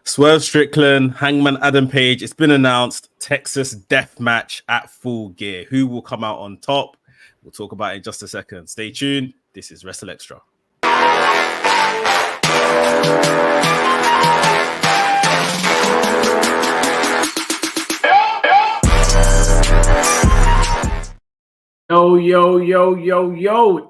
Swerve Strickland, Hangman Adam Page. It's been announced. Texas Deathmatch at Full Gear. Who will come out on top? We'll talk about it in just a second. Stay tuned. This is WrstlXtra. Yo.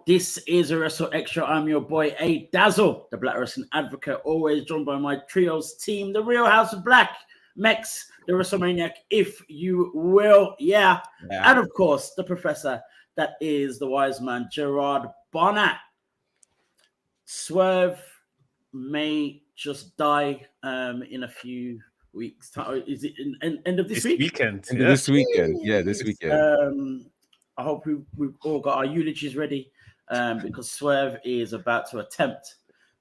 This is WrstlXtra. I'm your boy, A Dazzle, the Black Wrestling Advocate, always joined by my trios team, the Real House of Black, Mex, the WrestleManiac, if you will. Yeah. And of course, the Professor, that is the wise man, Gerard Bonner. Swerve may just die in a few weeks. Is it end of this weekend? End of this weekend. Yeah, this weekend. I hope we've all got our eulogies ready because Swerve is about to attempt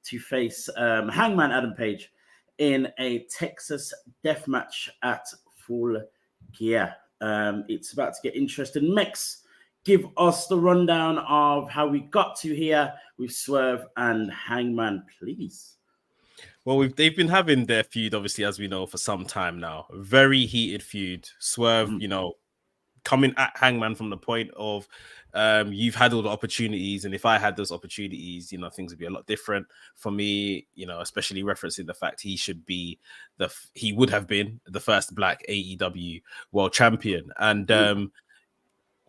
to face Hangman Adam Page in a Texas Deathmatch at Full Gear. It's about to get interesting. Mex, give us the rundown of how we got to here with Swerve and Hangman, please. Well, they've been having their feud, obviously, as we know, for some time now. Very heated feud. Swerve, coming at Hangman from the point of you've had all the opportunities, and if I had those opportunities, things would be a lot different for me, especially referencing the fact he would have been the first Black AEW world champion. And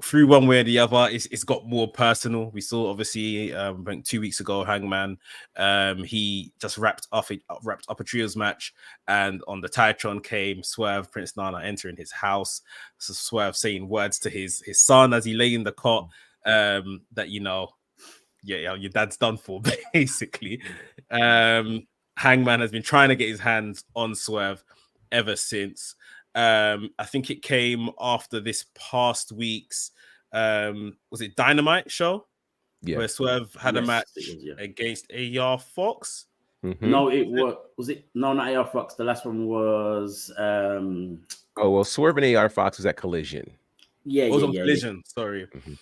through one way or the other, it's got more personal. We saw, obviously, I think 2 weeks ago, Hangman, he just wrapped up a trios match, and on the Titantron came Swerve, Prince Nana entering his house. So Swerve saying words to his son as he lay in the cot, that your dad's done for, basically. Hangman has been trying to get his hands on Swerve ever since. I think it came after this past week's was it Dynamite show? Yeah, where Swerve had a match against AR Fox. Mm-hmm. No, it was it? No, not AR Fox. The last one was Swerve and AR Fox was at Collision. Collision. Sorry. Mm-hmm.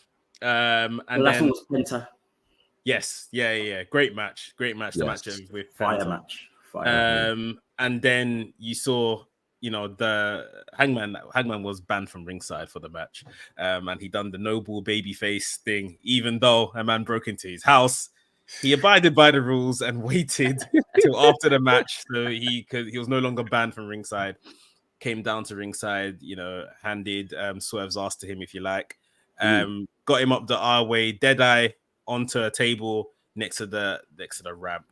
And the last one was Penta. Yes, yeah. Great match. Yes. The match with Fire Penta. match. And then you saw, the Hangman was banned from ringside for the match, and he done the noble babyface thing. Even though a man broke into his house, he abided by the rules and waited till after the match, so he was no longer banned from ringside. Came down to ringside, handed Swerve's ass to him, if you like. Got him up the R-way, Deadeye onto a table next to the ramp,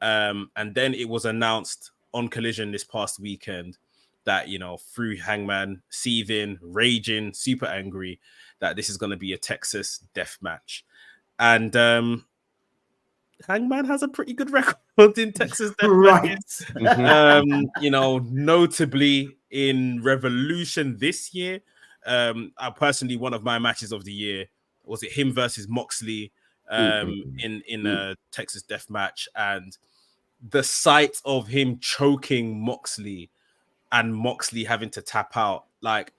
and then it was announced on Collision this past weekend that, through Hangman seething, raging, super angry, that this is going to be a Texas death match. And Hangman has a pretty good record in Texas death matches. Notably in Revolution this year. I personally, one of my matches of the year, was it him versus Moxley in a Texas death match, and the sight of him choking Moxley and Moxley having to tap out, like,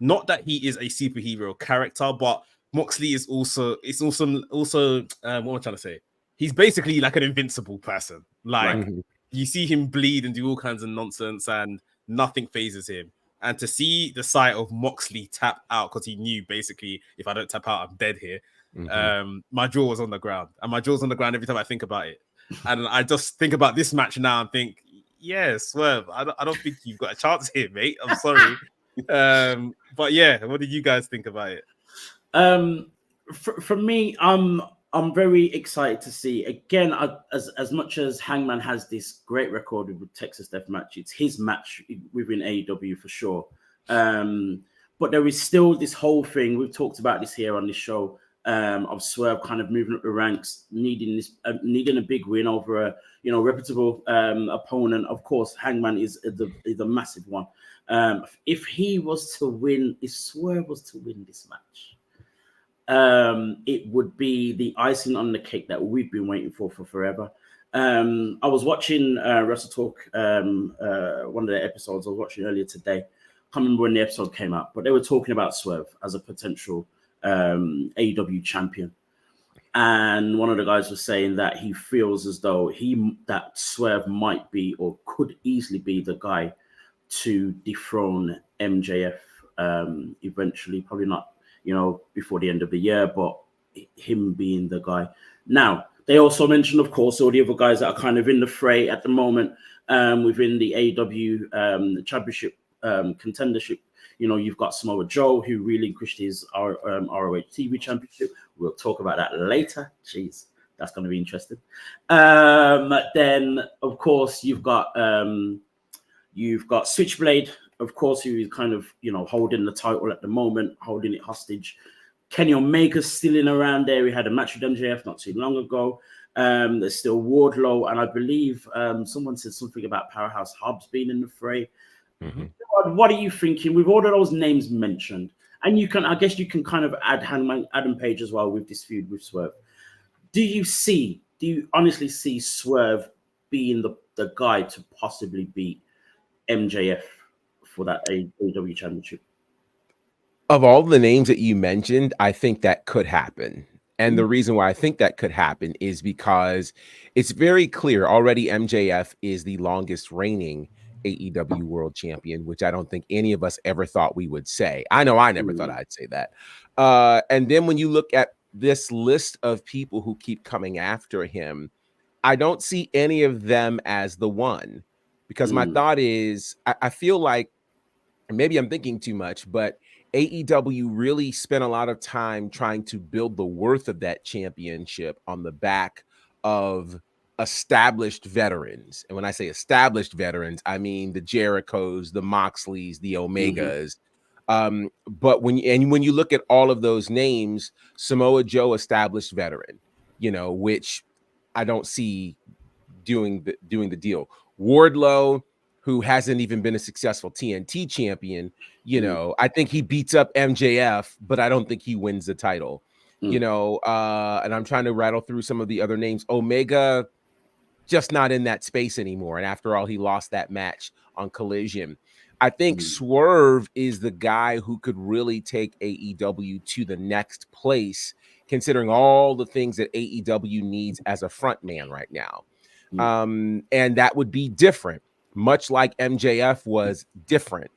not that he is a superhero character, but Moxley is also what am I trying to say? He's basically like an invincible person. Like, you see him bleed and do all kinds of nonsense and nothing phases him. And to see the sight of Moxley tap out, because he knew basically, if I don't tap out, I'm dead here. My jaw was on the ground, and my jaw's on the ground every time I think about it. And I just think about this match now and think, Swerve, I don't think you've got a chance here, mate. I'm sorry. But yeah, what did you guys think about it? For me, I'm very excited to see, again, as much as Hangman has this great record with Texas Deathmatch, it's his match within AEW for sure. But there is still this whole thing, we've talked about this here on this show, of Swerve kind of moving up the ranks, needing a big win over a reputable opponent. Of course, Hangman is a massive one. If Swerve was to win this match, it would be the icing on the cake that we've been waiting for forever. I was watching Wrestle Talk, one of the episodes I was watching earlier today. I can't remember when the episode came out, but they were talking about Swerve as a potential AEW champion. And one of the guys was saying that he feels as though that Swerve might be or could easily be the guy to dethrone MJF eventually. Probably not, before the end of the year, but him being the guy. Now, they also mentioned, of course, all the other guys that are kind of in the fray at the moment within the AEW championship contendership. You've got Samoa Joe, who relinquished his ROH TV championship. We'll talk about that later. Jeez, that's going to be interesting. Then, of course, you've got Switchblade, of course, who is kind of, holding the title at the moment, holding it hostage. Kenny Omega's still in around there. We had a match with MJF not too long ago. There's still Wardlow, and I believe someone said something about Powerhouse Hobbs being in the fray. Mm-hmm. What are you thinking with all of those names mentioned? And I guess you can kind of add Adam Page as well with this feud with Swerve. Do you honestly see Swerve being the guy to possibly beat MJF for that AEW championship? Of all the names that you mentioned, I think that could happen. And the reason why I think that could happen is because it's very clear already MJF is the longest reigning AEW world champion, which I don't think any of us ever thought we would say. I know I never thought I'd say that. And then when you look at this list of people who keep coming after him, I don't see any of them as the one, because my thought is I feel like maybe I'm thinking too much, but AEW really spent a lot of time trying to build the worth of that championship on the back of established veterans. And when I say established veterans, I mean the Jerichos, the Moxleys, the Omegas. But when you look at all of those names, Samoa Joe, established veteran, which I don't see doing the deal. Wardlow, who hasn't even been a successful TNT champion, I think he beats up MJF, but I don't think he wins the title. And I'm trying to rattle through some of the other names. Omega, just not in that space anymore. And after all, he lost that match on Collision. I think Swerve is the guy who could really take AEW to the next place, considering all the things that AEW needs as a front man right now. And that would be different, much like MJF was different.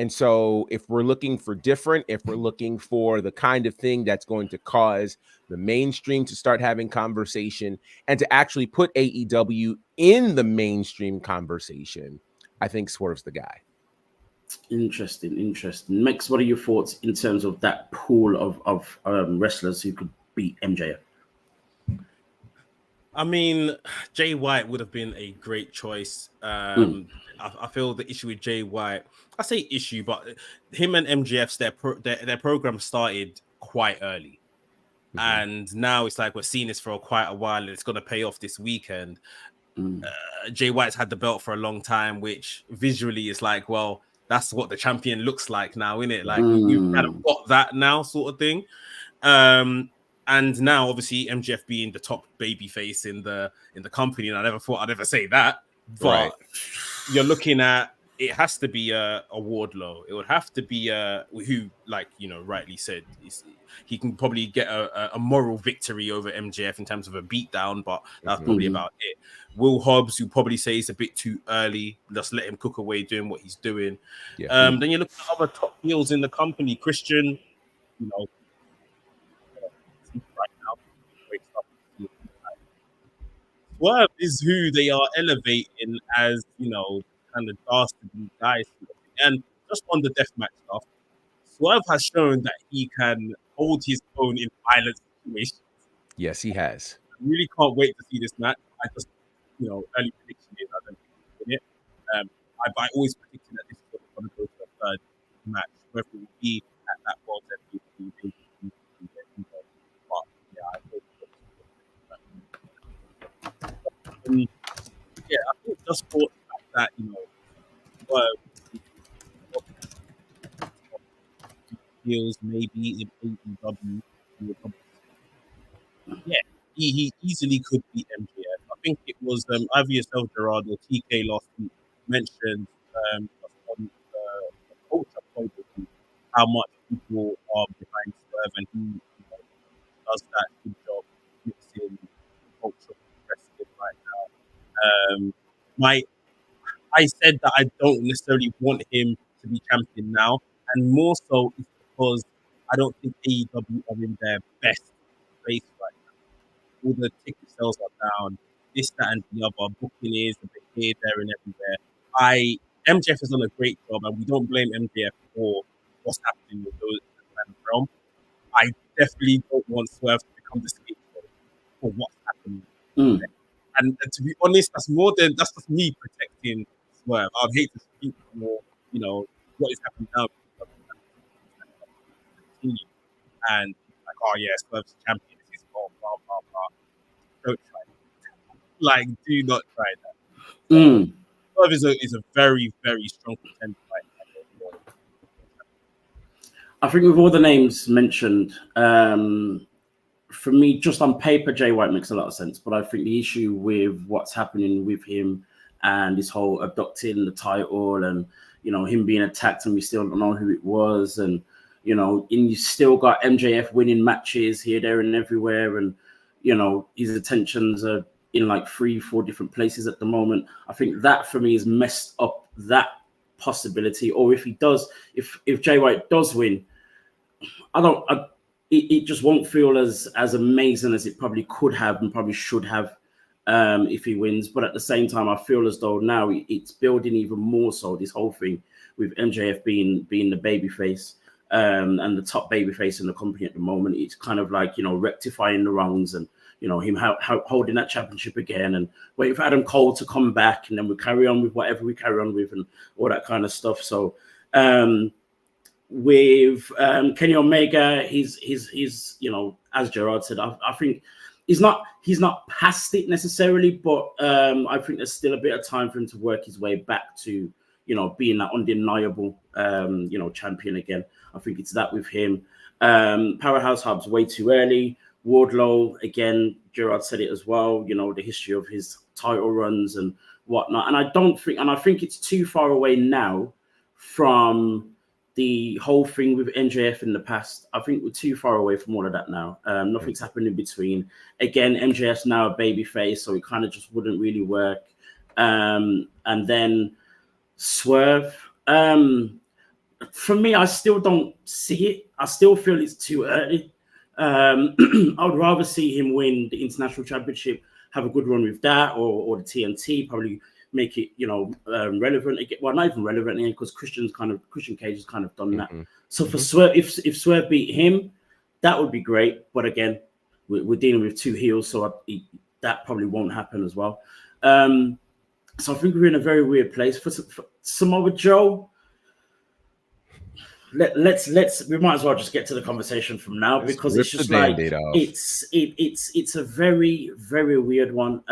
And so if we're looking for different, if we're looking for the kind of thing that's going to cause the mainstream to start having conversation and to actually put AEW in the mainstream conversation, I think Swerve's the guy. Interesting. Max, what are your thoughts in terms of that pool of wrestlers who could beat MJF? I mean, Jay White would have been a great choice. I feel the issue with Jay White, I say issue, but him and MJF's their program started quite early. And now it's like we're seeing this for quite a while, and it's going to pay off this weekend. Jay White's had the belt for a long time, which visually is like, well, that's what the champion looks like now, isn't it? Like we've kind of got that now, sort of thing. And now, obviously, MJF being the top baby face in the company, and I never thought I'd ever say that, but you're looking at, it has to be a Wardlow. It would have to be who, like rightly said, he can probably get a moral victory over MJF in terms of a beatdown, but that's probably about it. Will Hobbs, who probably say it's a bit too early, just let him cook away doing what he's doing. Then you look at other top heels in the company, Christian, right now. Swerve is who they are elevating as, kind of dastardly guys. And just on the deathmatch stuff, Swerve has shown that he can hold his own in violent situations. Yes, he has. I really can't wait to see this match. I just, early prediction is I don't think he'll win it. I always predicted that this is going to go to a third match, whether it will be at that World Championship. But yeah, I hope I think just for the fact that deals maybe in AEW, he easily could beat MJF. I think it was either yourself, Gerard, or TK last week mentioned on the culture point of view how much people are behind Swerve and he does that good job with I said that I don't necessarily want him to be champion now, and more so is because I don't think AEW are in their best place right now. All the ticket sales are down, this, that, and the other. Booking is a bit here, there, and everywhere. MJF has done a great job, and we don't blame MJF for what's happening with those in the fan realm. I definitely don't want Swerve to become the scapegoat for what's happening. And to be honest, that's just me protecting Swerve. I'd hate to speak more, what is happening now. And like, oh yeah, Swerve's champion, it's his fault, blah blah blah. Don't try that. Like, do not try that. Swerve is a very, very strong contender right now. I think with all the names mentioned, for me, just on paper, Jay White makes a lot of sense. But I think the issue with what's happening with him and this whole abducting the title and, him being attacked and we still don't know who it was. And, and you still got MJF winning matches here, there and everywhere. And, his attentions are in like 3-4 different places at the moment. I think that for me has messed up that possibility. Or if he does, if Jay White does win, it just won't feel as amazing as it probably could have and probably should have if he wins. But at the same time, I feel as though now it's building even more so, this whole thing with MJF being the babyface and the top babyface in the company at the moment. It's kind of like, rectifying the wrongs and, him holding that championship again and waiting for Adam Cole to come back, and then we carry on with whatever we carry on with and all that kind of stuff. So, with Kenny Omega, he's as Gerard said, I think he's not past it necessarily, but I think there's still a bit of time for him to work his way back to being that undeniable champion again. I think it's that with him. Powerhouse Hub's way too early. Wardlow, again, Gerard said it as well, the history of his title runs and whatnot. And I think it's too far away now from the whole thing with MJF in the past. I think we're too far away from all of that now. Nothing's happened in between. Again, MJF's now a babyface, so it kind of just wouldn't really work. And then Swerve. For me, I still don't see it. I still feel it's too early. I would rather see him win the International Championship, have a good run with that, or the TNT, probably make it, relevant again. Well, not even relevant because Christian Cage has kind of done that. So for Swerve, if Swerve beat him, that would be great. But again, we're dealing with two heels, so that probably won't happen as well. So I think we're in a very weird place for Samoa Joe. Let's we might as well just get to the conversation from now, because it's just like it's a very, very weird one.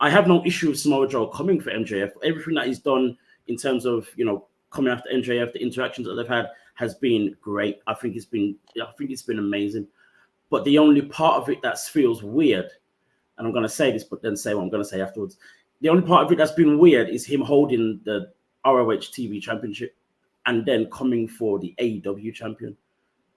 I have no issue with Samoa Joe coming for MJF. Everything that he's done in terms of coming after MJF, the interactions that they've had has been great. I think it's been amazing. But the only part of it that feels weird, and I'm going to say this, but then say what I'm going to say afterwards. The only part of it that's been weird is him holding the ROH TV Championship and then coming for the AEW champion.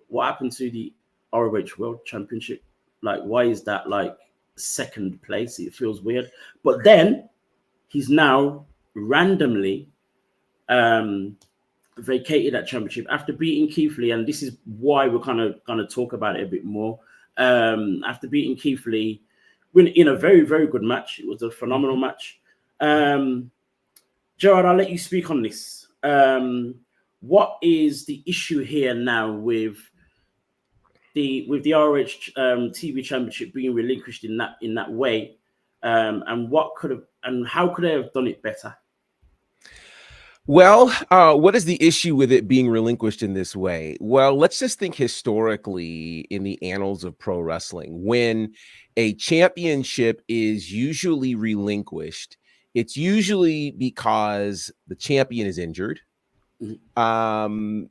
What happened to the ROH World Championship? Like, why is that like second place? It feels weird. But then he's now randomly vacated that championship after beating Keith Lee, and this is why we're kind of going to talk about it a bit more. After beating Keith Lee in a very, very good match. It was a phenomenal match. Gerard, I'll let you speak on this. What is the issue here now with the ROH TV Championship being relinquished in that way, and how could they have done it better? Well, what is the issue with it being relinquished in this way? Well, let's just think historically in the annals of pro wrestling. When a championship is usually relinquished, it's usually because the champion is injured. And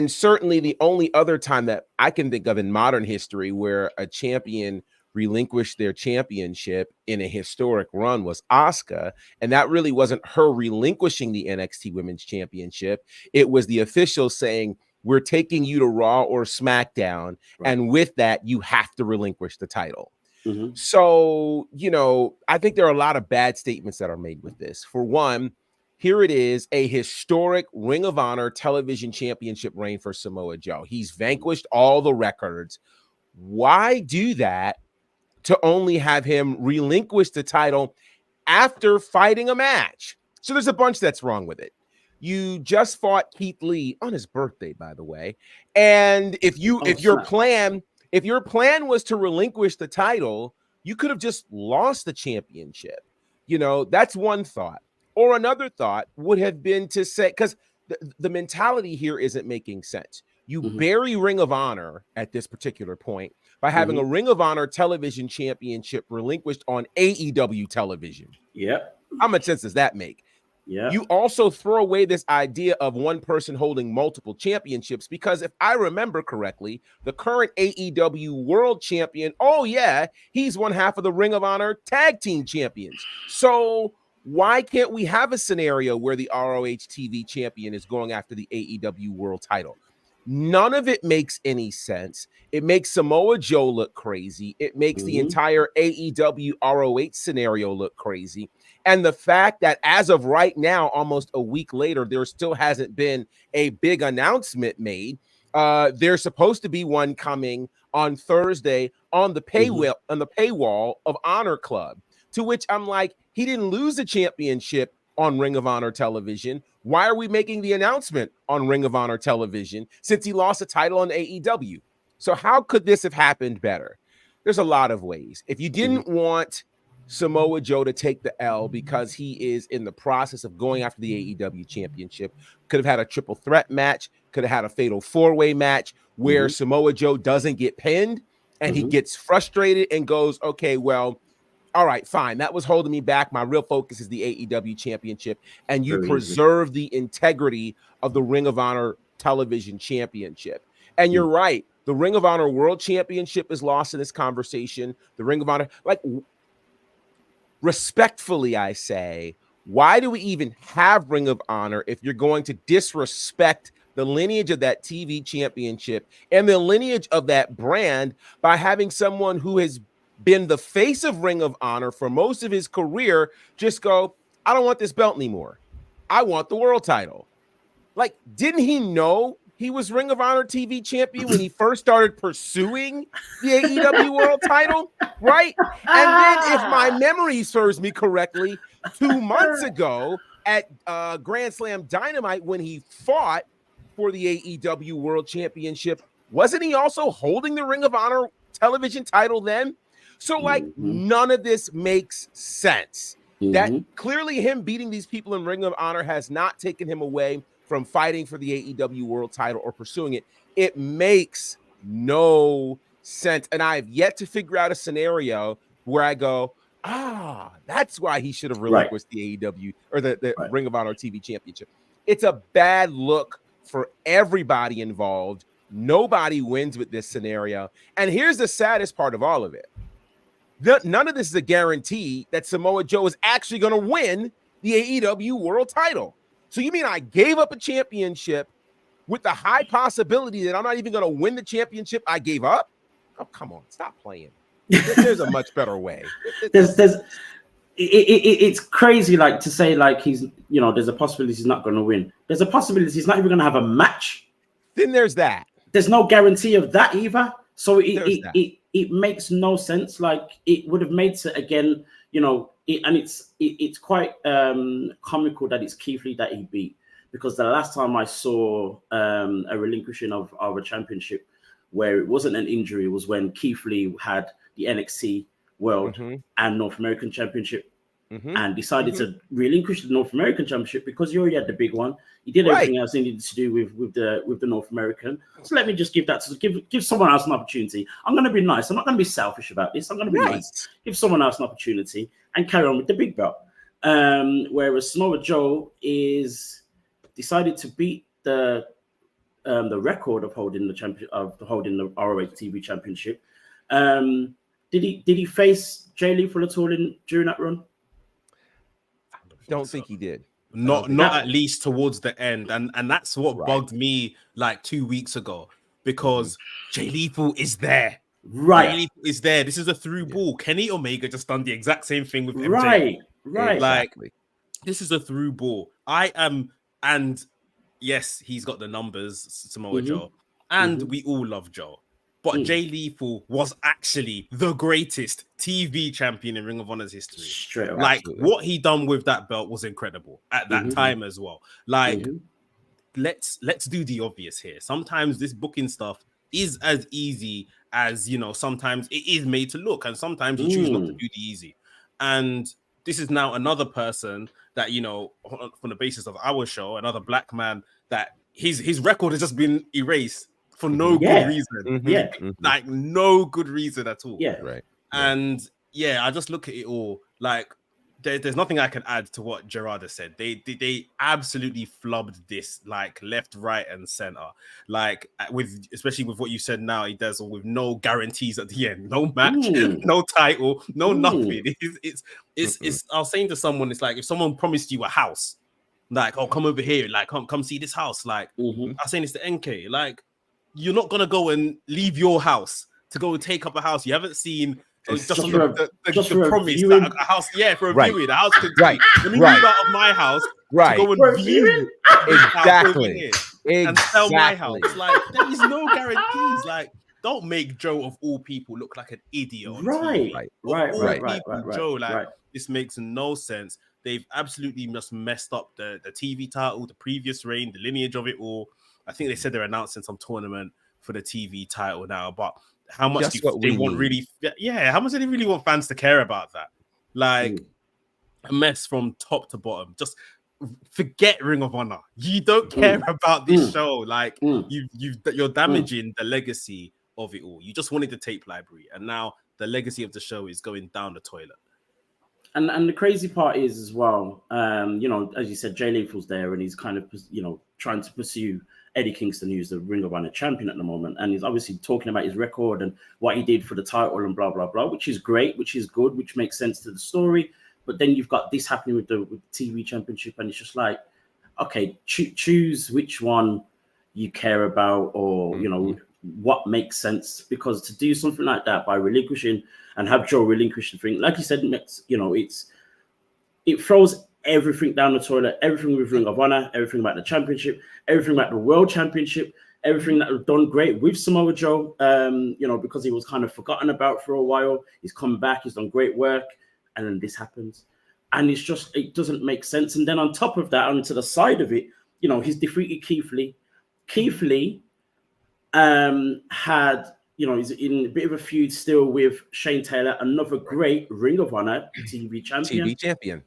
certainly the only other time that I can think of in modern history where a champion relinquished their championship in a historic run was Asuka, and that really wasn't her relinquishing the NXT Women's Championship. It was the officials saying, we're taking you to Raw or SmackDown, right, and with that, you have to relinquish the title. So, you know, I think there are a lot of bad statements that are made with this. For one, here it is, a historic Ring of Honor television championship reign for Samoa Joe. He's vanquished all the records. Why do that to only have him relinquish the title after fighting a match? So there's a bunch that's wrong with it. You just fought Keith Lee on his birthday, by the way. And if your plan was to relinquish the title, you could have just lost the championship. You know, that's one thought. Or another thought would have been to say, because the mentality here isn't making sense. You bury Ring of Honor at this particular point by having a Ring of Honor television championship relinquished on AEW television. Yep. How much sense does that make? Yeah. You also throw away this idea of one person holding multiple championships, because if I remember correctly, the current AEW world champion, oh yeah, he's one half of the Ring of Honor tag team champions. So why can't we have a scenario where the ROH TV champion is going after the AEW world title? None of it makes any sense. It makes Samoa Joe look crazy. It makes the entire AEW ROH scenario look crazy. And the fact that as of right now, almost a week later, there still hasn't been a big announcement made. There's supposed to be one coming on Thursday on the paywall of Honor Club, to which I'm like, he didn't lose the championship on Ring of Honor television. Why are we making the announcement on Ring of Honor television since he lost a title on AEW? So how could this have happened better? There's a lot of ways. If you didn't want Samoa Joe to take the L because he is in the process of going after the AEW championship, could have had a triple threat match, could have had a fatal four-way match where Samoa Joe doesn't get pinned and he gets frustrated and goes, okay, well, all right, fine. That was holding me back. My real focus is the AEW championship. And you preserve the integrity of the Ring of Honor television championship. And you're right. The Ring of Honor world championship is lost in this conversation. The Ring of Honor, like, respectfully, I say, why do we even have Ring of Honor if you're going to disrespect the lineage of that TV championship and the lineage of that brand by having someone who has been the face of Ring of Honor for most of his career just go, I don't want this belt anymore. I want the world title. Like, didn't he know he was Ring of Honor TV champion when he first started pursuing the AEW world title? Right? And then, if my memory serves me correctly, 2 months ago at Grand Slam Dynamite, when he fought for the AEW world championship, wasn't he also holding the Ring of Honor television title then? So, like, none of this makes sense. That clearly him beating these people in Ring of Honor has not taken him away from fighting for the AEW world title or pursuing it. It makes no sense. And I have yet to figure out a scenario where I go, that's why he should have relinquished the AEW or the Ring of Honor TV championship. It's a bad look for everybody involved. Nobody wins with this scenario. And here's the saddest part of all of it. None of this is a guarantee that Samoa Joe is actually going to win the AEW world title. So you mean I gave up a championship with the high possibility that I'm not even going to win the championship I gave up? Oh, come on. Stop playing. There's a much better way. It's crazy, like, to say, like, he's, you know, there's a possibility he's not going to win. There's a possibility he's not even going to have a match. Then there's that. There's no guarantee of that either. So it makes no sense. Like, it would have made it again, you know, it's quite comical that it's Keith Lee that he beat, because the last time I saw a relinquishing of our championship where it wasn't an injury was when Keith Lee had the NXT World and North American Championship and decided to relinquish the North American Championship because he already had the big one. He did everything else he needed to do with the North American. So let me just give that to give someone else an opportunity. I'm going to be nice. I'm not going to be selfish about this. I'm going to be nice. Give someone else an opportunity and carry on with the big belt. Whereas Samoa Joe is decided to beat the record of holding the ROH TV Championship. Did he face Jay Lethal at all during that run? Don't think he did. Not at least towards the end, and that's what bugged me like 2 weeks ago, because Jay Lethal is there. Right. Jay Lethal is there. This is a through ball. Kenny Omega just done the exact same thing with MJ. Right. Like, Exactly. this is a through ball. I am, and yes, he's got the numbers, Samoa Joe, and we all love Joe. But Jay Lethal was actually the greatest TV champion in Ring of Honor's history. Straight away. Like, Absolutely. what he done with that belt was incredible at that time as well. Like, let's do the obvious here. Sometimes this booking stuff is as easy as, you know, sometimes it is made to look, and sometimes you choose not to do the easy. And this is now another person that, you know, from the basis of our show, another black man that his record has just been erased for no good reason. Like, no good reason at all. Right. And yeah, I just look at it all like there's nothing I can add to what Gerard has said. They absolutely flubbed this, like, left, right, and center. Like, with, especially with what you said now, he does with no guarantees at the end, no match, no title, no nothing. It's I was saying to someone, it's like if someone promised you a house, like, oh, come over here, like, come see this house. Like, I was saying this to NK, like, you're not gonna go and leave your house to go take up a house you haven't seen. Just on the promise that a house, for a viewing, a house could let me move out of my house to go and view exactly and sell my house. Like, there is no guarantees. Like, don't make Joe of all people look like an idiot on TV. Joe, like, this makes no sense. They've absolutely just messed up the TV title, the previous reign, the lineage of it all. I think they said they're announcing some tournament for the TV title now, but how much do they want really? Yeah, how much do they really want fans to care about that? Like, a mess from top to bottom. Just forget Ring of Honor. You don't care about this show. Like, you're damaging the legacy of it all. You just wanted the tape library, and now the legacy of the show is going down the toilet. And the crazy part is as well, you know, as you said, Jay Lethal's there, and he's kind of, you know, trying to pursue Eddie Kingston, who's the Ring of Honor champion at the moment, and he's obviously talking about his record and what he did for the title and blah blah blah, which is great, which is good, which makes sense to the story. But then you've got this happening with the TV championship, and it's just like, okay, choose which one you care about, or you know, what makes sense, because to do something like that by relinquishing and have Joe relinquish the thing, like you said, you know, it throws everything down the toilet, everything with Ring of Honor, everything about the championship, everything about the world championship, everything that was done great with Samoa Joe, you know, because he was kind of forgotten about for a while. He's come back, he's done great work, and then this happens. And it's just, it doesn't make sense. And then on top of that, onto the side of it, you know, he's defeated Keith Lee. Keith Lee had, you know, he's in a bit of a feud still with Shane Taylor, another great Ring of Honor TV champion.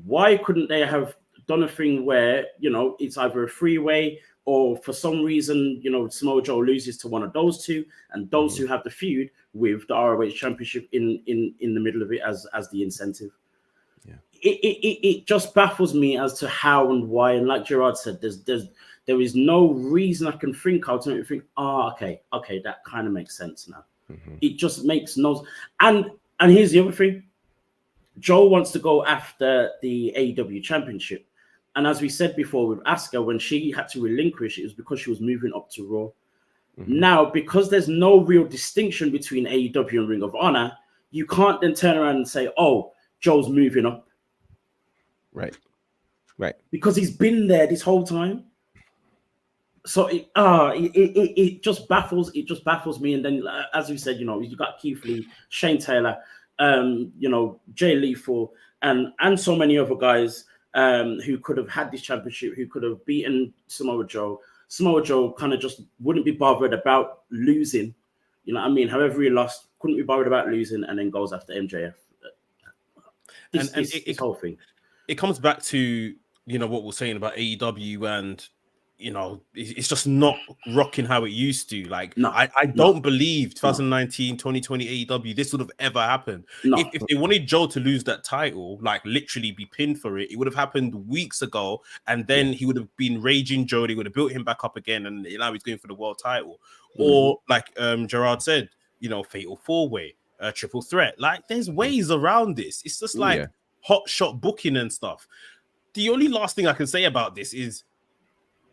Why couldn't they have done a thing where, you know, it's either a freeway, or for some reason, you know, Samoa Joe loses to one of those two, and those two have the feud with the ROH championship in the middle of it as the incentive. It just baffles me as to how and why. And like Gerard said, there is no reason I can think of to make me think, okay, that kind of makes sense now. It just makes no. And here's the other thing. Joe wants to go after the AEW championship. And as we said before with Asuka, when she had to relinquish, it was because she was moving up to Raw. Now, because there's no real distinction between AEW and Ring of Honor, you can't then turn around and say, oh, Joe's moving up. Right. Because he's been there this whole time. So it just baffles me. And then, as we said, you know, you got Keith Lee, Shane Taylor, you know, Jay Lethal, and so many other guys who could have had this championship, who could have beaten Samoa Joe. Samoa Joe kind of just wouldn't be bothered about losing. You know what I mean? However he lost, couldn't be bothered about losing, and then goes after MJF. This whole thing. It comes back to, you know, what we're saying about AEW, and, you know, it's just not rocking how it used to. Like, I don't believe 2019, 2020 AEW, this would have ever happened. If they wanted Joe to lose that title, like literally be pinned for it, it would have happened weeks ago. And then he would have been raging Joe. They would have built him back up again. And now he's going for the world title. Or like Gerard said, you know, fatal four-way, triple threat. Like, there's ways around this. It's just like hot shot booking and stuff. The only last thing I can say about this is,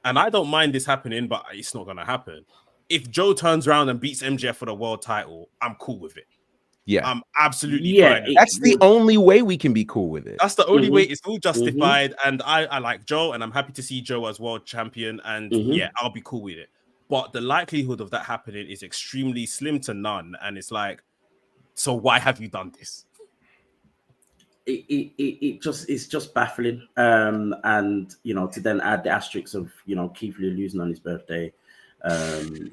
and I don't mind this happening, but it's not going to happen. if Joe turns around and beats MJF for the world title, I'm cool with it. Yeah, I'm absolutely fine. That's the only way we can be cool with it. That's the only way. It's all justified, and I like Joe, and I'm happy to see Joe as world champion. And yeah, I'll be cool with it. But the likelihood of that happening is extremely slim to none. And it's like, so why have you done this? It's just baffling. And you know, to then add the asterisks of, you know, Keith Lee losing on his birthday,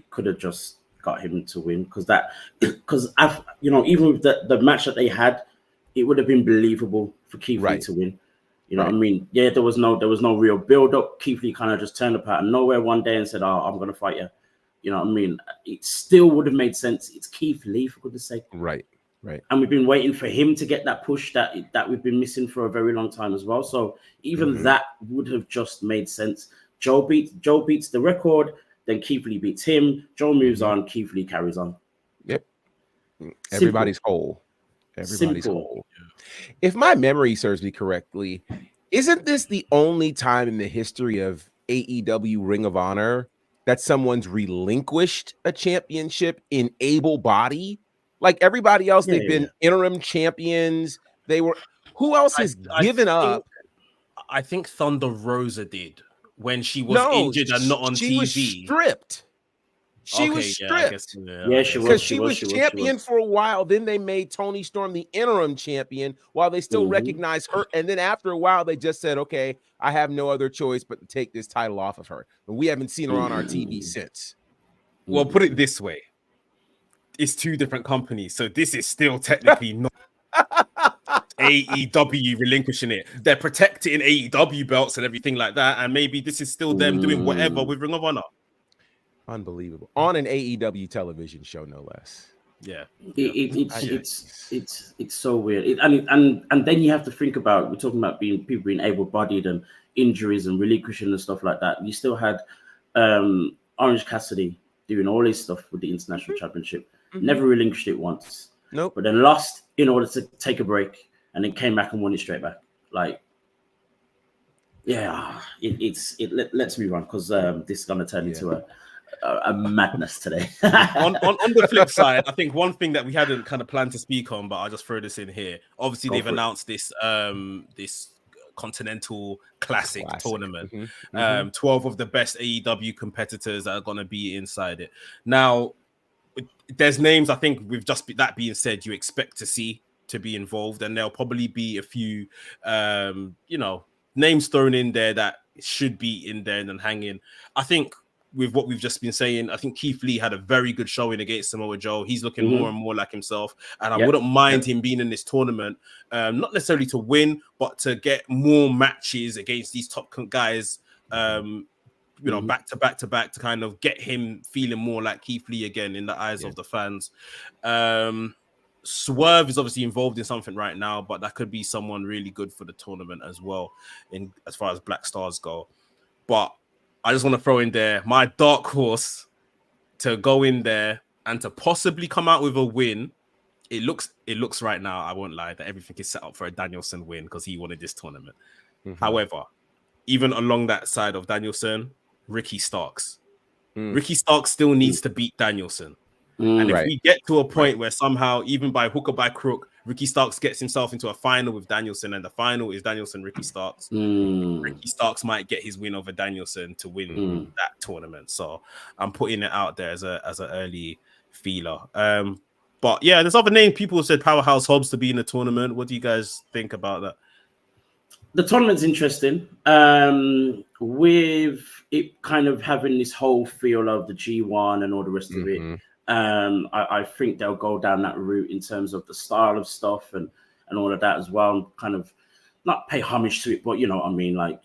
could have just got him to win, because I've, you know, even with the match that they had, it would have been believable for Keith Lee to win. You know what I mean? Yeah, there was no real build up. Keith Lee kind of just turned up out of nowhere one day and said, "Oh, I'm gonna fight you." You know what I mean? It still would have made sense. It's Keith Lee, for goodness sake. Right. And we've been waiting for him to get that push that we've been missing for a very long time as well. So even that would have just made sense. Joe beats the record, then Keith Lee beats him. Joe moves on, Keith Lee carries on. Yep. Everybody's whole. Everybody's Simple. whole. If my memory serves me correctly, isn't this the only time in the history of AEW Ring of Honor that someone's relinquished a championship in able body? Like everybody else, they've been interim champions. Who else has given up? I think Thunder Rosa did when she was injured and not on TV. She was stripped. She was stripped. She was. Because she was champion for a while. Then they made Toni Storm the interim champion while they still recognized her. And then after a while, they just said, okay, I have no other choice but to take this title off of her. And we haven't seen her on our TV since. Well, put it this way. It's two different companies. So this is still technically not AEW relinquishing it. They're protecting AEW belts and everything like that. And maybe this is still them doing whatever with Ring of Honor. Unbelievable. On an AEW television show, no less. Yeah. It's so weird. And then you have to think about, we're talking about people being able-bodied and injuries and relinquishing and stuff like that. You still had Orange Cassidy doing all his stuff with the International Championship. Never relinquished it once. Nope. But then lost in order to take a break, and then came back and won it straight back. Like, yeah, let's move on, because this is gonna turn into a madness today. on the flip side, I think one thing that we hadn't kind of planned to speak on, but I'll just throw this in here. Obviously, they've announced this this Continental Classic tournament. 12 of the best AEW competitors that are going to be inside it. Now, there's names, I think, with just that being said, you expect to see to be involved, and there'll probably be a few names thrown in there that should be in there and then hanging. I think with what we've just been saying, I think Keith Lee had a very good showing against Samoa Joe. He's looking more and more like himself, and I wouldn't mind him being in this tournament, not necessarily to win, but to get more matches against these top guys, back to back, to kind of get him feeling more like Keith Lee again in the eyes of the fans. Swerve is obviously involved in something right now, but that could be someone really good for the tournament as well, in as far as Black Stars go. But I just want to throw in there my dark horse to go in there and to possibly come out with a win. It looks right now, I won't lie, that everything is set up for a Danielson win because he wanted this tournament. However, even along that side of Danielson, Ricky Starks. Ricky Starks still needs to beat Danielson. And if we get to a point where somehow, even by hook or by crook, Ricky Starks gets himself into a final with Danielson, and the final is Danielson, Ricky Starks, Ricky Starks might get his win over Danielson to win that tournament. So I'm putting it out there as an early feeler. But yeah, there's other names. People have said Powerhouse Hobbs to be in the tournament. What do you guys think about that? The tournament's interesting. With it kind of having this whole feel of the G1 and all the rest of it. I think they'll go down that route in terms of the style of stuff and all of that as well, and kind of not pay homage to it, but you know what I mean, like,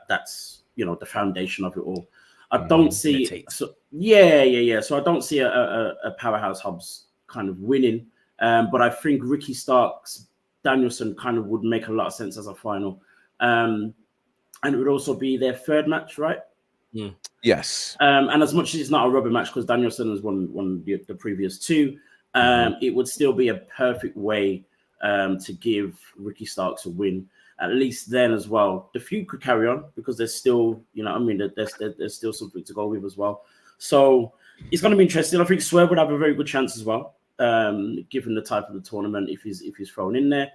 that's the foundation of it all. I don't see so I don't see a Powerhouse Hobbs kind of winning, but I think Ricky Starks Danielson kind of would make a lot of sense as a final, and it would also be their third match, right? Yes. And as much as it's not a rubber match because Danielson has won the previous two, it would still be a perfect way to give Ricky Starks a win. At least then as well, the feud could carry on because there's still, there's still something to go with as well. So it's going to be interesting. I think Swerve would have a very good chance as well, given the type of the tournament if he's thrown in there.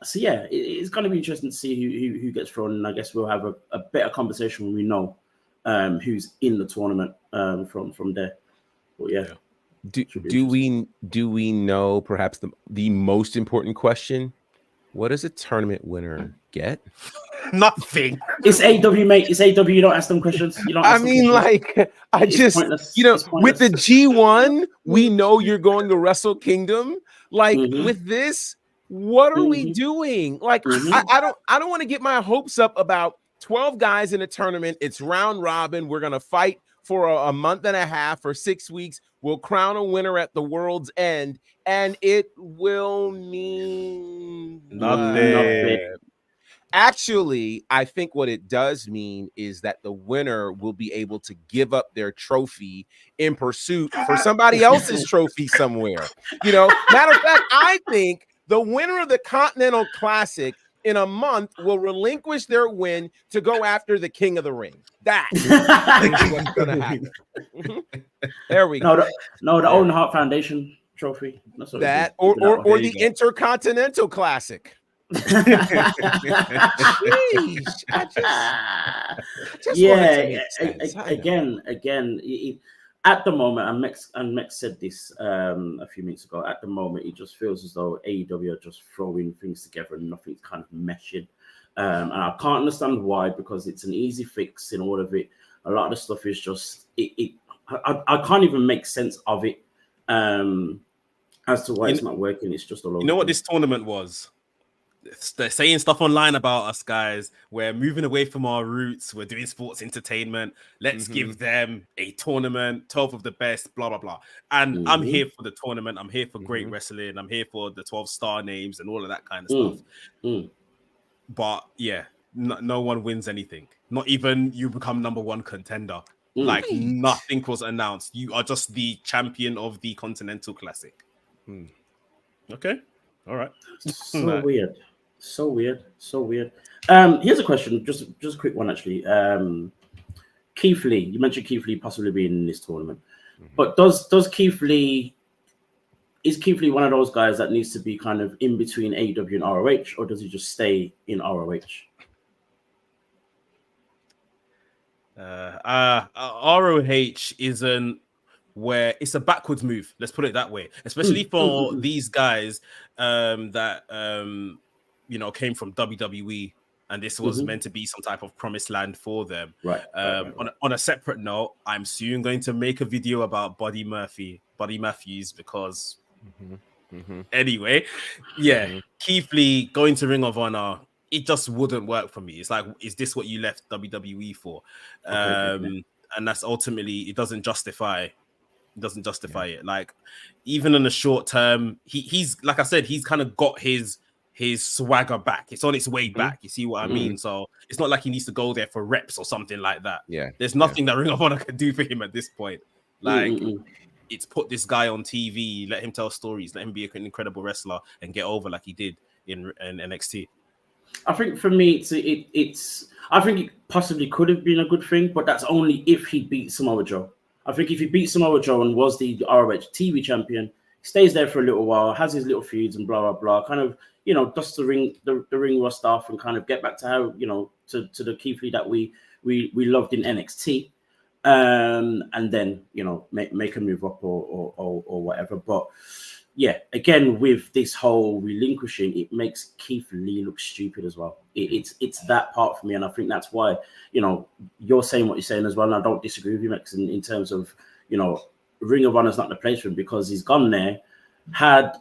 So yeah, it's going to be interesting to see who gets thrown, and I guess we'll have a better conversation when we know who's in the tournament from there. But yeah. Do we know perhaps the most important question? What does a tournament winner get? Nothing. It's AW, mate. It's AW. You don't ask them questions. You don't. Ask them questions. Like, it's pointless. With the G1, we know you're going to Wrestle Kingdom. Like with this, what are we doing? Like, I don't want to get my hopes up about 12 guys in a tournament. It's round robin. We're gonna fight for a month and a half or 6 weeks. We'll crown a winner at the world's end, and it will mean nothing. Actually, I think what it does mean is that the winner will be able to give up their trophy in pursuit for somebody else's trophy somewhere. Matter of fact, I think the winner of the Continental Classic in a month will relinquish their win to go after the King of the Ring. That is what's going to happen. There we go. The Owen Hart Foundation trophy. That or the Intercontinental Classic. Jeez, again, at the moment, and Mex said this a few minutes ago. At the moment, it just feels as though AEW are just throwing things together and nothing's kind of meshing. And I can't understand why, because it's an easy fix in all of it. A lot of the stuff is just I can't even make sense of it as to why it's not working. It's just all over. You know what this tournament was? They're saying stuff online about us, guys. We're moving away from our roots. We're doing sports entertainment. Let's give them a tournament, 12 of the best, blah, blah, blah. And I'm here for the tournament. I'm here for great wrestling. I'm here for the 12 star names and all of that kind of stuff. But yeah, no one wins anything. Not even you become number one contender. Like nothing was announced. You are just the champion of the Continental Classic. Okay. All right. So weird. Here's a question, just a quick one actually. Keith Lee, you mentioned Keith Lee possibly being in this tournament, but is Keith Lee one of those guys that needs to be kind of in between AEW and ROH, or does he just stay in ROH? ROH isn't where it's a backwards move. Let's put it that way, especially for these guys that came from WWE, and this was meant to be some type of promised land for them. Right. On a separate note, I'm soon going to make a video about Buddy Matthews, because anyway, Keith Lee going to Ring of Honor, it just wouldn't work for me. It's like, is this what you left WWE for? And that's ultimately, it doesn't justify it. Like, even in the short term, he's like I said, he's kind of got his swagger back. It's on its way back. You see what I mean? So it's not like he needs to go there for reps or something like that. There's nothing that Ring of Honor can do for him at this point. Like, it's put this guy on TV, let him tell stories, let him be an incredible wrestler and get over like he did in NXT. I think for me, I think it possibly could have been a good thing, but that's only if he beat Samoa Joe. I think if he beat Samoa Joe and was the ROH TV champion, stays there for a little while, has his little feuds and blah, blah, blah, kind of, dust the ring rust off and kind of get back to how, to the Keith Lee that we loved in NXT. And then, make a move up or whatever. But yeah, again, with this whole relinquishing, it makes Keith Lee look stupid as well. It's that part for me, and I think that's why you're saying what you're saying as well. And I don't disagree with you, Max, in terms of Ring of Honor's not the place for him, because he's gone there, had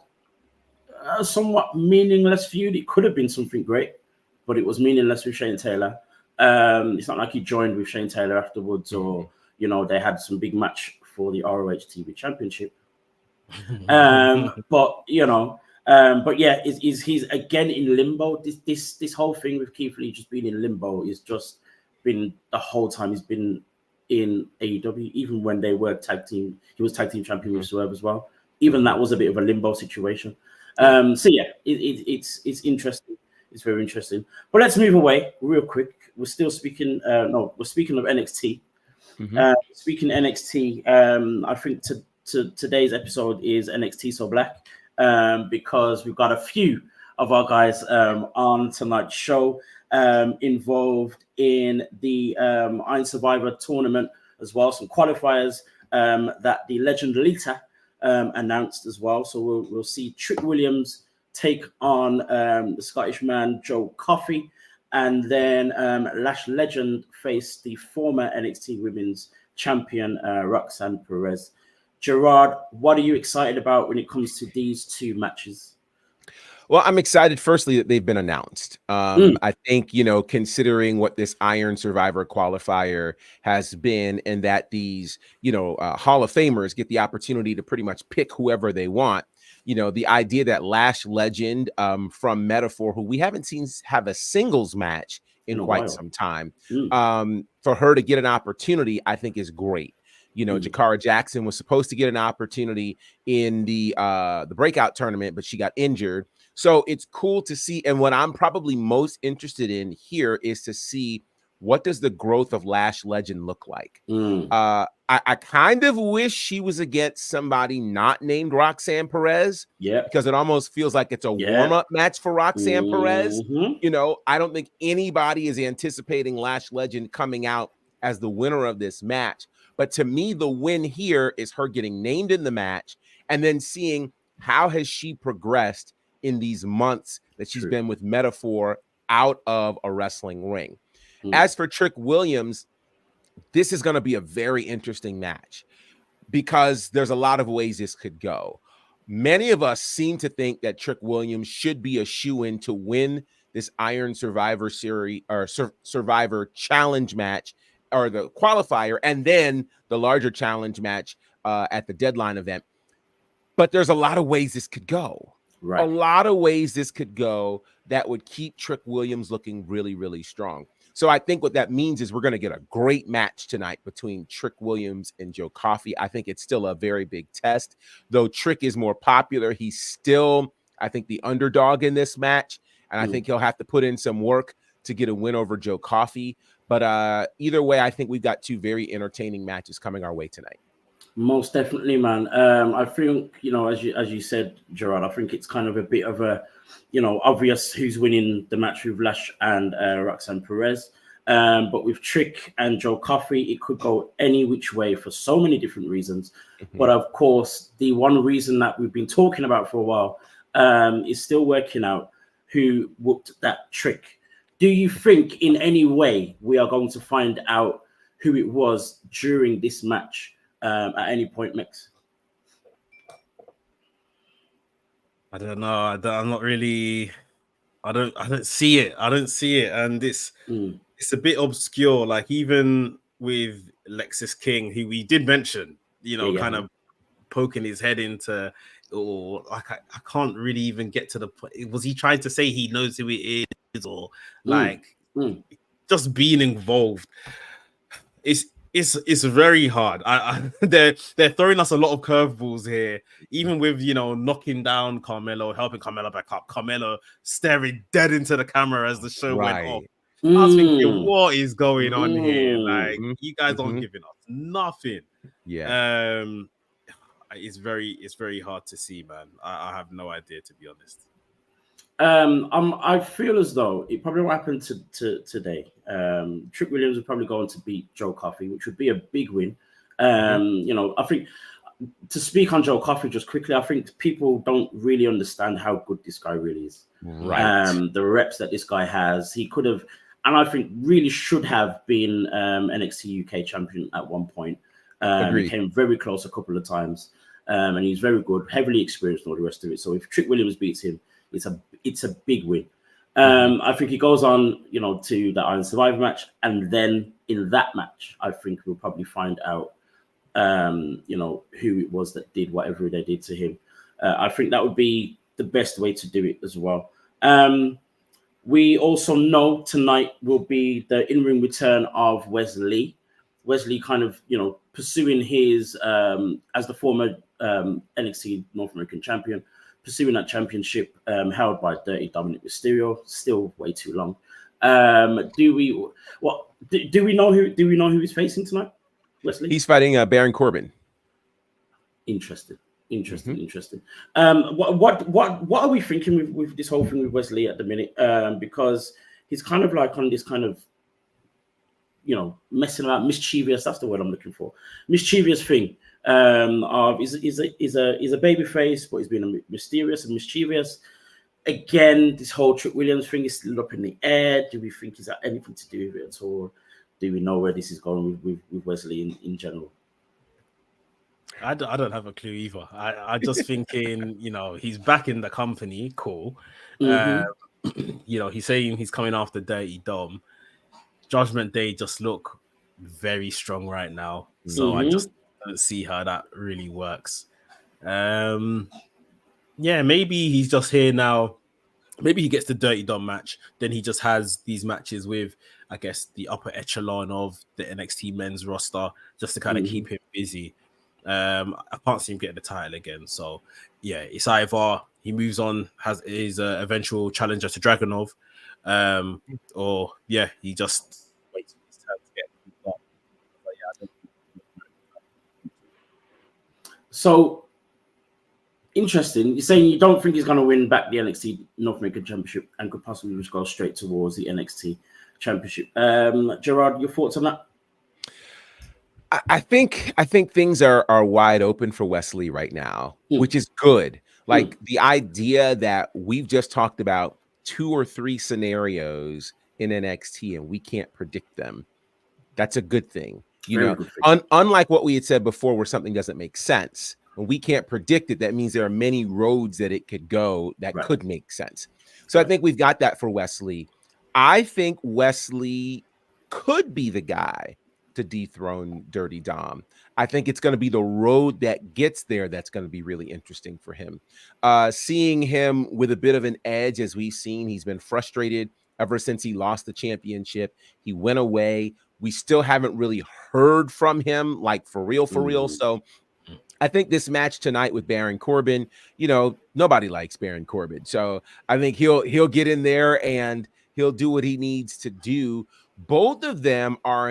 a somewhat meaningless feud. It could have been something great, but it was meaningless with Shane Taylor. It's not like he joined with Shane Taylor afterwards, or they had some big match for the ROH TV Championship. But yeah, he's again in limbo. This whole thing with Keith Lee just being in limbo is just been the whole time he's been in AEW. Even when they were tag team, he was tag team champion with Swerve as well. Even that was a bit of a limbo situation. So yeah, it's interesting. It's very interesting. But let's move away real quick. We're still speaking. We're speaking of NXT. Speaking NXT, I think today's episode is NXT So Black, because we've got a few of our guys on tonight's show involved in the Iron Survivor tournament as well. Some qualifiers that the legend Lita announced as well. So we'll see Trick Williams take on the Scottish man Joe Coffey, and then Lash Legend face the former NXT Women's Champion Roxanne Perez. Gerard, what are you excited about when it comes to these two matches? Well, I'm excited, firstly, that they've been announced. I think, considering what this Iron Survivor qualifier has been, and that these, Hall of Famers get the opportunity to pretty much pick whoever they want. The idea that Lash Legend from Metaphor, who we haven't seen have a singles match in quite some time, for her to get an opportunity, I think is great. Jakara Jackson was supposed to get an opportunity in the breakout tournament, but she got injured. So it's cool to see. And what I'm probably most interested in here is to see, what does the growth of Lash Legend look like? I kind of wish she was against somebody not named Roxanne Perez. Yeah. Because it almost feels like it's a warm-up match for Roxanne Perez. I don't think anybody is anticipating Lash Legend coming out as the winner of this match. But to me, the win here is her getting named in the match and then seeing how has she progressed in these months that she's been with Metaphor out of a wrestling ring. As for Trick Williams, this is going to be a very interesting match because there's a lot of ways this could go. Many of us seem to think that Trick Williams should be a shoo-in to win this Iron Survivor Series or Survivor Challenge match, or the qualifier, and then the larger challenge match at the deadline event. But there's a lot of ways this could go. A lot of ways this could go that would keep Trick Williams looking really, really strong. So I think what that means is we're going to get a great match tonight between Trick Williams and Joe Coffey. I think it's still a very big test. Though Trick is more popular, he's still, I think, the underdog in this match. And I think he'll have to put in some work to get a win over Joe Coffey. But either way, I think we've got two very entertaining matches coming our way tonight. Most definitely, man. I think, as you said, Gerard, I think it's kind of a bit of a, obvious who's winning the match with Lash and Roxanne Perez. But with Trick and Joe Coffey, it could go any which way for so many different reasons. But of course, the one reason that we've been talking about for a while is still working out who whooped that Trick. Do you think in any way we are going to find out who it was during this match at any point, Mix? I don't know. I'm not really. I don't see it. And it's a bit obscure. Like, even with Lexis King, who we did mention, kind of poking his head into, or like I can't really even get to the point. Was he trying to say he knows who it is, or just being involved? It's very hard. They're throwing us a lot of curveballs here, even with knocking down Carmelo, helping Carmelo back up, Carmelo staring dead into the camera as the show went off. I was thinking, what is going on here? Like, you guys aren't giving us nothing. Yeah. It's very hard to see, man. I have no idea, to be honest. I feel as though it probably won't happen today. Trick Williams will probably go on to beat Joe Coffey, which would be a big win. I think, to speak on Joe Coffey just quickly, I think people don't really understand how good this guy really is. The reps that this guy has, he could have, and I think really should have been NXT UK champion at one point. He came very close a couple of times, and he's very good, heavily experienced, and all the rest of it. So if Trick Williams beats him, it's a big win. I think he goes on, to the Iron Survivor match, and then in that match, I think we'll probably find out, who it was that did whatever they did to him. I think that would be the best way to do it as well. We also know tonight will be the in-ring return of Wesley. Wesley kind of, pursuing his, as the former NXT North American champion, pursuing that championship held by Dirty Dominic Mysterio. Still way too long. Do we know who he's facing tonight? Wesley? He's fighting Baron Corbin. Interesting. What are we thinking with this whole thing with Wesley at the minute? Because he's kind of like on this kind of, messing about, mischievous. That's the word I'm looking for. Mischievous thing. Is a baby face, but he's been mysterious and mischievous. Again, this whole Trick Williams thing is still up in the air. Do we think it's got anything to do with it at all? Do we know where this is going with Wesley in general? I don't have a clue either. I just thinking, he's back in the company. Cool. He's saying he's coming after Dirty Dom. Judgment Day just look very strong right now. So I just don't see how that really works. Maybe he's just here now. Maybe he gets the Dirty Dom match. Then he just has these matches with, I guess, the upper echelon of the NXT men's roster just to kind of keep him busy. I can't see him getting the title again. So, yeah, it's either he moves on, has his eventual challenger to Dragunov, or, he just waits for his turn to get up. So, interesting. You're saying you don't think he's going to win back the NXT North American Championship and could possibly just go straight towards the NXT Championship. Gerard, your thoughts on that? I think things are wide open for Wesley right now, which is good. Like the idea that we've just talked about 2 or 3 scenarios in NXT and we can't predict them. That's a good thing. Unlike what we had said before where something doesn't make sense. When we can't predict it, that means there are many roads that it could go that could make sense. So I think we've got that for Wesley. I think Wesley could be the guy to dethrone Dirty Dom. I think it's going to be the road that gets there that's going to be really interesting for him. Seeing him with a bit of an edge, as we've seen, he's been frustrated ever since he lost the championship. He went away. We still haven't really heard from him, like for real. So I think this match tonight with Baron Corbin, nobody likes Baron Corbin. So I think he'll get in there and he'll do what he needs to do. Both of them are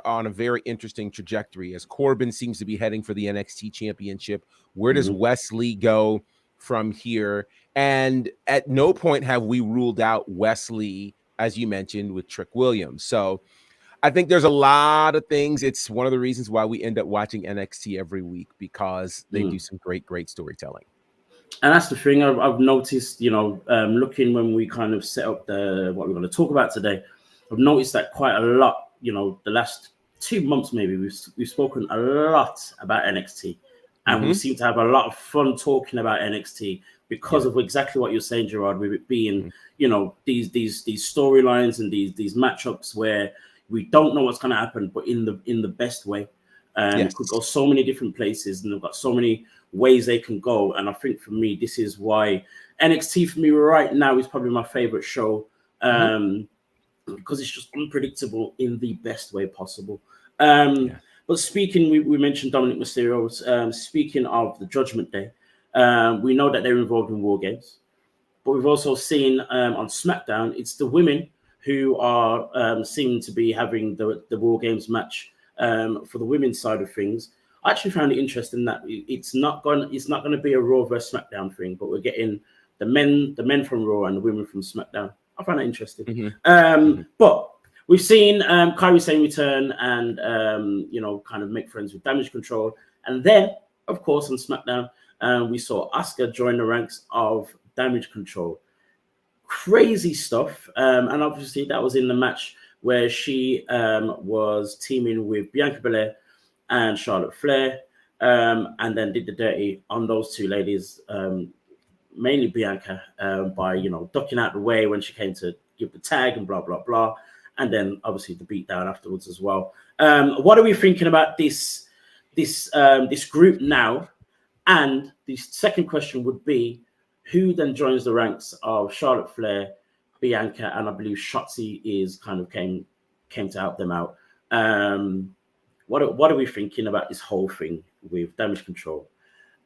on a very interesting trajectory as Corbin seems to be heading for the NXT championship. Where does Wesley go from here? And at no point have we ruled out Wesley, as you mentioned, with Trick Williams. So I think there's a lot of things. It's one of the reasons why we end up watching NXT every week, because they do some great storytelling. And that's the thing I've noticed, looking when we kind of set up what we're going to talk about today, I've noticed that quite a lot, the last 2 months, maybe we've spoken a lot about NXT, and we seem to have a lot of fun talking about NXT because of exactly what you're saying, Gerard, with it being, these storylines and these matchups where we don't know what's going to happen, but in the best way. It could go so many different places, and they've got so many ways they can go. And I think for me, this is why NXT for me right now is probably my favorite show, because it's just unpredictable in the best way possible. But speaking, we mentioned Dominic Mysterio. Speaking of the Judgment Day, we know that they're involved in War Games, but we've also seen on SmackDown, it's the women who are seem to be having the War Games match for the women's side of things. I actually found it interesting that it's not going to be a Raw versus SmackDown thing, but we're getting the men from Raw and the women from SmackDown. I find that interesting. But we've seen Kairi Sane return and kind of make friends with Damage Control, and then of course on SmackDown we saw Asuka join the ranks of Damage Control. Crazy stuff, and obviously that was in the match where she was teaming with Bianca Belair and Charlotte Flair, and then did the dirty on those two ladies, mainly Bianca, by ducking out the way when she came to give the tag and blah blah blah, and then obviously the beatdown afterwards as well. What are we thinking about this group now? And the second question would be, who then joins the ranks of Charlotte Flair, Bianca, and I believe Shotzi is kind of came to help them out. What are we thinking about this whole thing with Damage Control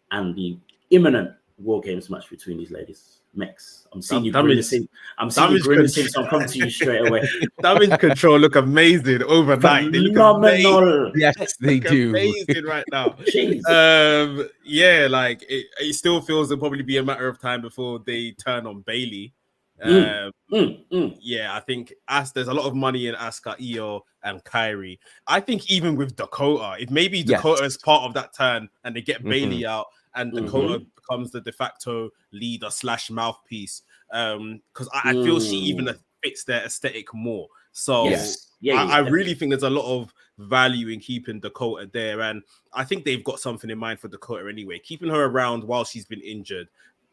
and the imminent War Games match between these ladies. Mex. I'm seeing you Damage- grimacing. I'm seeing you damage grimacing, control. so I'm coming to you straight away. Damage control look amazing overnight. They look amazing. Phenomenal. Yes, they Look do. amazing right now. Jeez. Yeah, like it still feels it'll probably be a matter of time before they turn on Bailey. Yeah, I think there's a lot of money in Asuka, Io, and Kyrie. I think even with Dakota, if maybe Dakota is part of that turn and they get Bailey out and Dakota becomes the de facto leader / mouthpiece, because I feel she even fits their aesthetic more. So I really think there's a lot of value in keeping Dakota there, and I think they've got something in mind for Dakota anyway. Keeping her around while she's been injured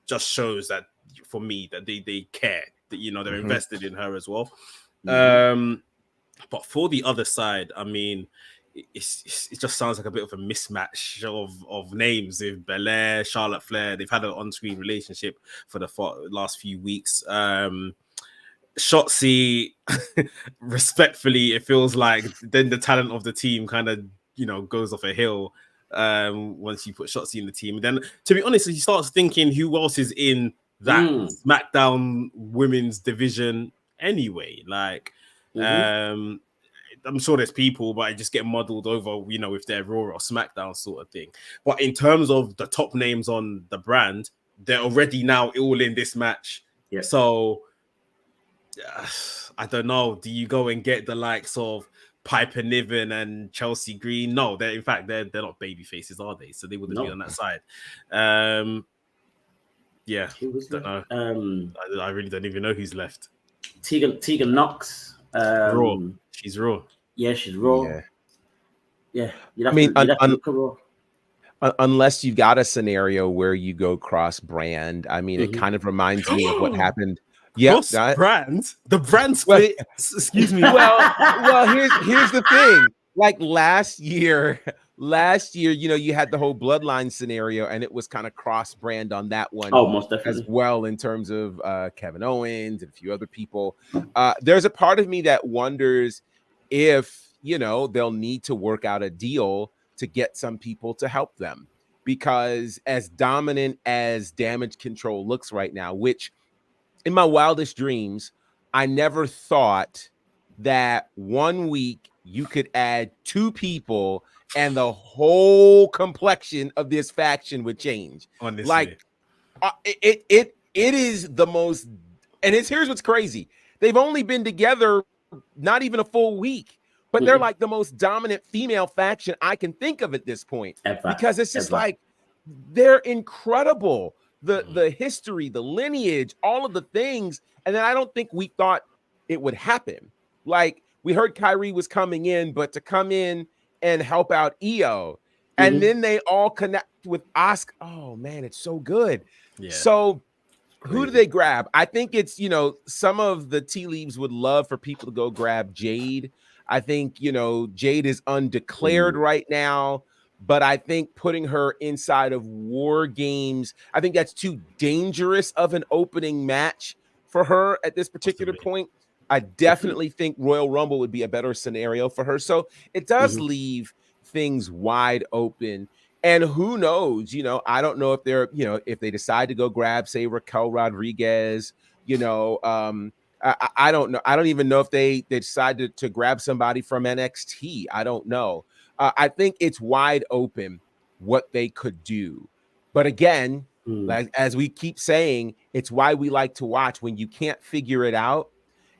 just shows that, for me, that they care, that they're invested in her as well. But for the other side, I mean, it just sounds like a bit of a mismatch of names with Belair, Charlotte Flair. They've had an on-screen relationship for the last few weeks. Shotzi, respectfully, it feels like then the talent of the team kind of goes off a hill once you put Shotzi in the team. And then, to be honest, he starts thinking who else is in that SmackDown women's division anyway. Like, I'm sure there's people, but I just get muddled over, if they're Raw or SmackDown sort of thing. But in terms of the top names on the brand, they're already now all in this match. Yeah. So I don't know. Do you go and get the likes of Piper Niven and Chelsea Green? No, they're not baby faces, are they? So they wouldn't be on that side. Yeah, don't know. I really don't even know who's left. Tegan Knox. Raw. She's Raw. Yeah, she's Raw. Yeah. You'd have to look at Raw. Unless you've got a scenario where you go cross brand. I mean, it kind of reminds me of what happened. Cross brand? The brand split. Excuse me. Well, here's the thing. Like last year, you had the whole bloodline scenario, and it was kind of cross brand on that one. Oh, most definitely. As well, in terms of Kevin Owens and a few other people. There's a part of me that wonders if they'll need to work out a deal to get some people to help them, because as dominant as Damage Control looks right now, which in my wildest dreams, I never thought that 1 week you could add 2 people and the whole complexion of this faction would change. Honestly. Like it is the most, and here's what's crazy. They've only been together not even a full week, but they're like the most dominant female faction I can think of at this point. Because it's just like, they're incredible. The history, the lineage, all of the things. And then I don't think we thought it would happen. Like, we heard Kyrie was coming in, but to come in and help out Io, and then they all connect with Asuka. Oh man, it's so good. Yeah. So who do they grab? I think it's, some of the tea leaves would love for people to go grab Jade. I think, Jade is undeclared right now, but I think putting her inside of War Games, I think that's too dangerous of an opening match for her at this particular point. I definitely think Royal Rumble would be a better scenario for her. So it does leave things wide open. And who knows, I don't know if they're, if they decide to go grab, say, Raquel Rodriguez, I don't know. I don't even know if they decided to grab somebody from NXT. I don't know. I think it's wide open what they could do. But again, like, as we keep saying, it's why we like to watch when you can't figure it out.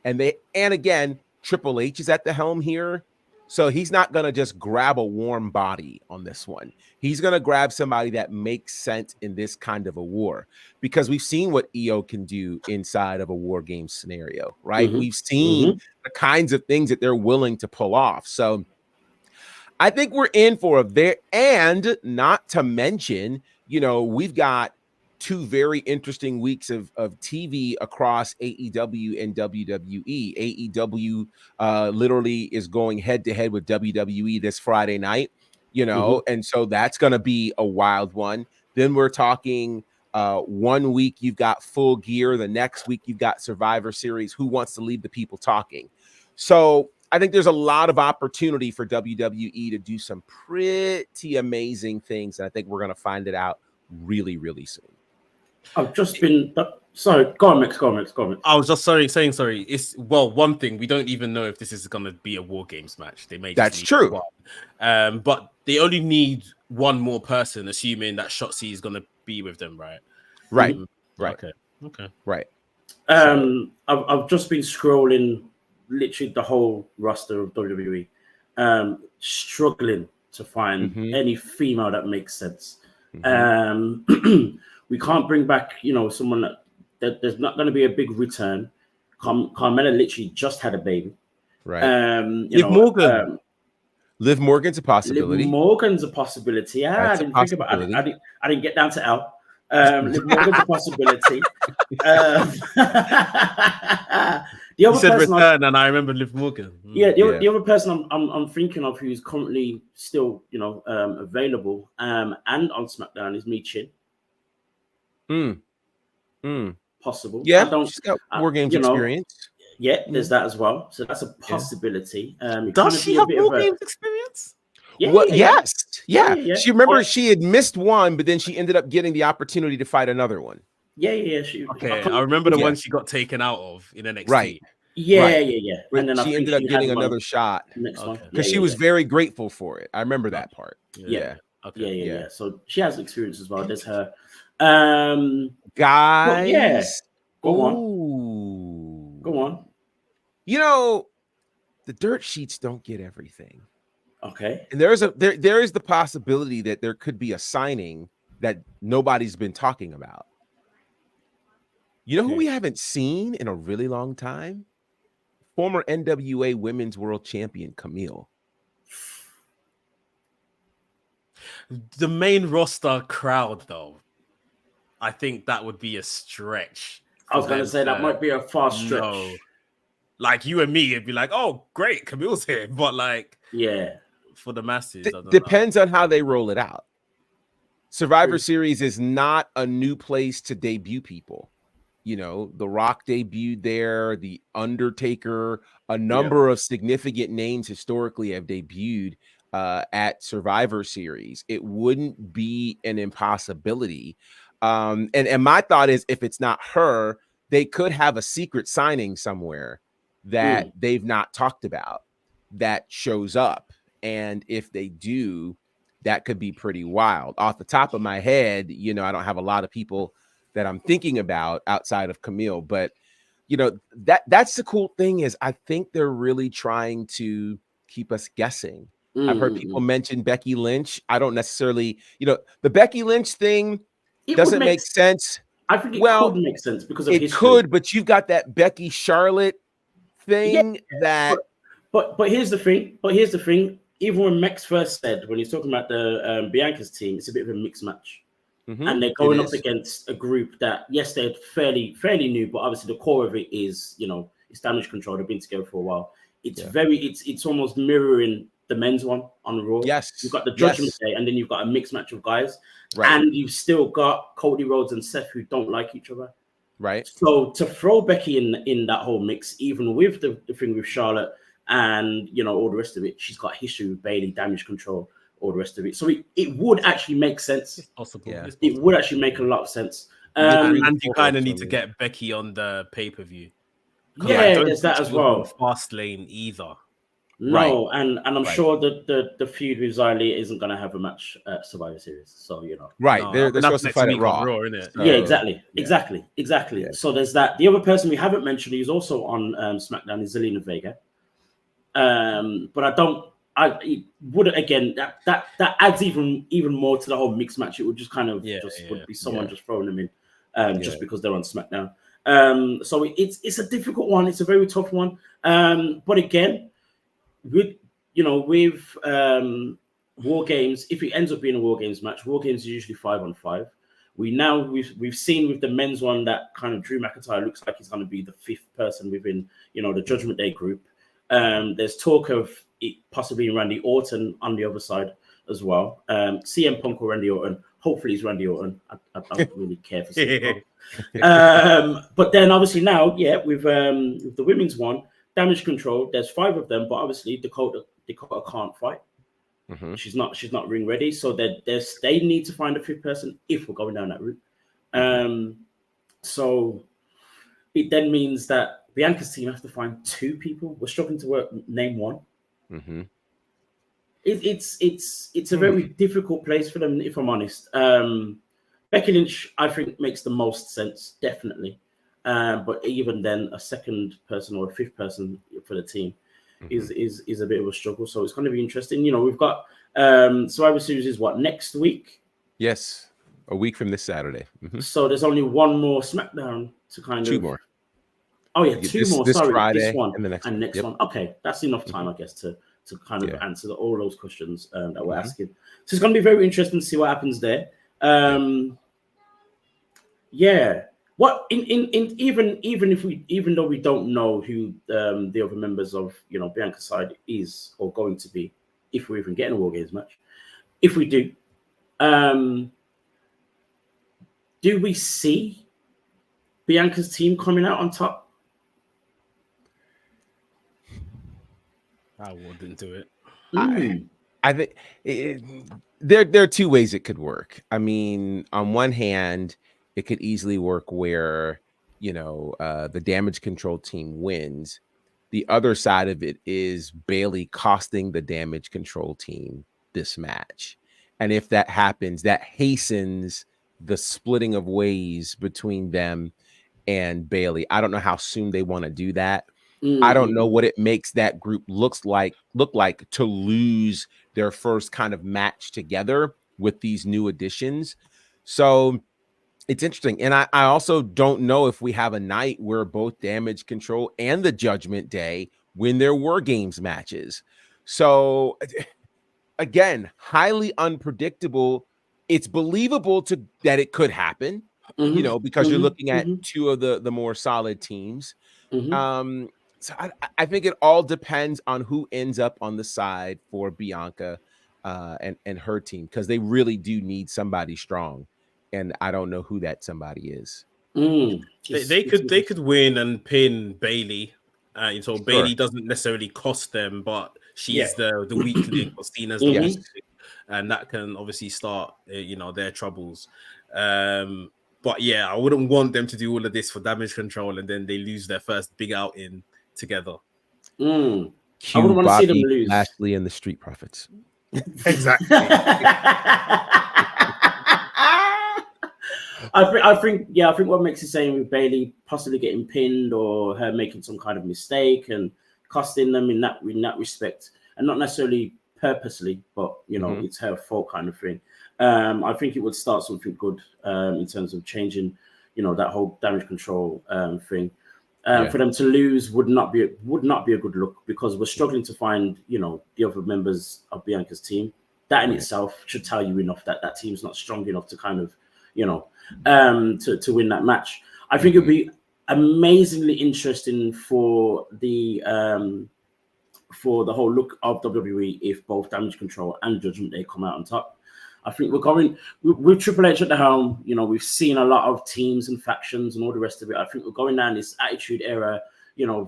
And again, Triple H is at the helm here. So he's not going to just grab a warm body on this one. He's going to grab somebody that makes sense in this kind of a war, because we've seen what Io can do inside of a War Game scenario, right? We've seen the kinds of things that they're willing to pull off. So I think we're in for and not to mention, we've got 2 very interesting weeks of TV across AEW and WWE. AEW literally is going head to head with WWE this Friday night, and so that's going to be a wild one. Then we're talking 1 week you've got Full Gear, the next week you've got Survivor Series, Who Wants to Leave the People Talking. So I think there's a lot of opportunity for WWE to do some pretty amazing things, and I think we're going to find it out really, really soon. I've just been sorry. Go on, Mix. I was just saying sorry. It's one thing, we don't even know if this is gonna be a War Games match. They may just That's need true. one. But they only need one more person, assuming that Shotzi is gonna be with them, right? Right. Right. Okay. Right. I've just been scrolling literally the whole roster of WWE, struggling to find any female that makes sense. We can't bring back, someone that there's not going to be a big return. Carmella literally just had a baby. Right. Liv Morgan. Liv Morgan's a possibility. Liv Morgan's a possibility. I didn't think about it. I didn't get down to L. Liv Morgan's a possibility. The other you said person return, and I remember Liv Morgan. The other person I'm thinking of who's currently still available and on SmackDown is Michin. Possible. Yeah, she's got War Games experience. Yeah, there's that as well. So that's a possibility. Does she have War Games experience? Yes. She remember she had missed one, but then she ended up getting the opportunity to fight another one. Yeah. I remember the one she got taken out of in NXT. Right. Yeah. But And then she ended up getting another shot because she was very grateful for it. I remember that part. Yeah. So she has experience as well. There's her. Guys. Go on. The dirt sheets don't get everything. Okay. And there is the possibility that there could be a signing that nobody's been talking about. You know who we haven't seen in a really long time? Former NWA Women's World Champion Camille. The main roster crowd, though, I think that would be a stretch. I was going to say that might be a far stretch. No. Like you and me, it'd be like, oh, great, Camille's here. But for the masses, depends on how they roll it out. Survivor Series is not a new place to debut people. The Rock debuted there, The Undertaker, a number of significant names historically have debuted at Survivor Series. It wouldn't be an impossibility. And my thought is, if it's not her, they could have a secret signing somewhere that they've not talked about that shows up. And if they do, that could be pretty wild. Off the top of my head, I don't have a lot of people that I'm thinking about outside of Camille, but that's the cool thing is I think they're really trying to keep us guessing. I've heard people mention Becky Lynch. I don't necessarily, the Becky Lynch thing doesn't make sense. I think it could make sense because of it history. Could, but you've got that Becky Charlotte thing But here's the thing. Even when Mex first said, when he's talking about the Bianca's team, it's a bit of a mixed match. And they're going up against a group that, yes, they're fairly new, but obviously the core of it is, it's Damage Control. They've been together for a while. It's it's almost mirroring the men's one on Raw. Yes. You've got the Judgment Day, and then you've got a mixed match of guys. Right. And you've still got Cody Rhodes and Seth who don't like each other. Right. So to throw Becky in that whole mix, even with the thing with Charlotte and, all the rest of it, she's got history with Bayley, Damage Control, all the rest of it. So it would actually make sense. It's possible. Yeah. It would actually make a lot of sense. And you kind of need to get Becky on the pay-per-view. Yeah, there's that as well. Fast lane either. No, and I'm sure that the feud with Xylee isn't going to have a match at Survivor Series. So, Right. They're supposed to fight at Raw. Isn't it? Yeah, exactly. Yeah. So there's that. The other person we haven't mentioned who's also on SmackDown is Zelina Vega. But it would, again, that adds even more to the whole mixed match. It would just kind of would be someone just throwing them in just because they're on SmackDown. So it's a difficult one. It's a very tough one. But again, with War Games, if it ends up being a War Games match, War Games is usually 5-on-5. We've seen with the men's one that kind of Drew McIntyre looks like he's going to be the fifth person within the Judgment Day group. There's talk of it possibly being Randy Orton on the other side as well. CM Punk or Randy Orton. Hopefully it's Randy Orton. I don't really care for CM Punk. But then obviously now, with the women's one, Damage Control, there's 5 of them, but obviously Dakota can't fight. She's not ring ready, so they need to find a 5th person if we're going down that route. So it then means that Bianca's team have to find 2 people. We're struggling to name one. It's a very difficult place for them, if I'm honest. Becky Lynch, I think, makes the most sense, definitely. But even then, a second person or a 5th person for the team is a bit of a struggle. So it's going to be interesting. You know, we've got Survivor Series is what, next week? Yes, a week from this Saturday. So there's only one more SmackDown to kind of. 2 more. Oh yeah, 2 more. This Sorry, Friday this one and the next next one. Okay, that's enough time, I guess, to kind of answer all those questions that we're asking. So it's going to be very interesting to see what happens there. Yeah. What in even though we don't know who the other members of Bianca's side is or going to be, if we're even getting a War Games match, if we do we see Bianca's team coming out on top? I wouldn't do it. I think there are 2 ways it could work. I mean, on one hand, it could easily work where the Damage Control team wins. The other side of it is Bayley costing the Damage Control team this match, and if that happens, that hastens the splitting of ways between them and Bayley. I don't know how soon they want to do that. I don't know what it makes that group look like to lose their first kind of match together with these new additions. So it's interesting. And I also don't know if we have a night where both Damage Control and the Judgment Day win their War Games matches. So again, highly unpredictable. It's believable that it could happen, because you're looking at 2 of the more solid teams. So I think it all depends on who ends up on the side for Bianca and her team, because they really do need somebody strong, and I don't know who that somebody is. They could win and pin Bayley. So Sure. Bayley doesn't necessarily cost them, but she's the weak link, or seen as the weak link, and that can obviously start their troubles. But yeah, I wouldn't want them to do all of this for Damage Control and then they lose their first big outing together. I wouldn't want to see them lose. Lashley and the Street Profits. Exactly. I think what makes it saying with Bayley possibly getting pinned or her making some kind of mistake and costing them in that respect, and not necessarily purposely, but it's her fault kind of thing. I think it would start something good in terms of changing, that whole Damage Control thing. For them to lose would not be a good look, because we're struggling to find the other members of Bianca's team. That in itself should tell you enough that that team's not strong enough to kind of to win that match. I think it'd be amazingly interesting for the whole look of WWE if both Damage Control and Judgment Day come out on top. I think we're going with Triple H at the helm. We've seen a lot of teams and factions and all the rest of it. I think we're going down this Attitude Era,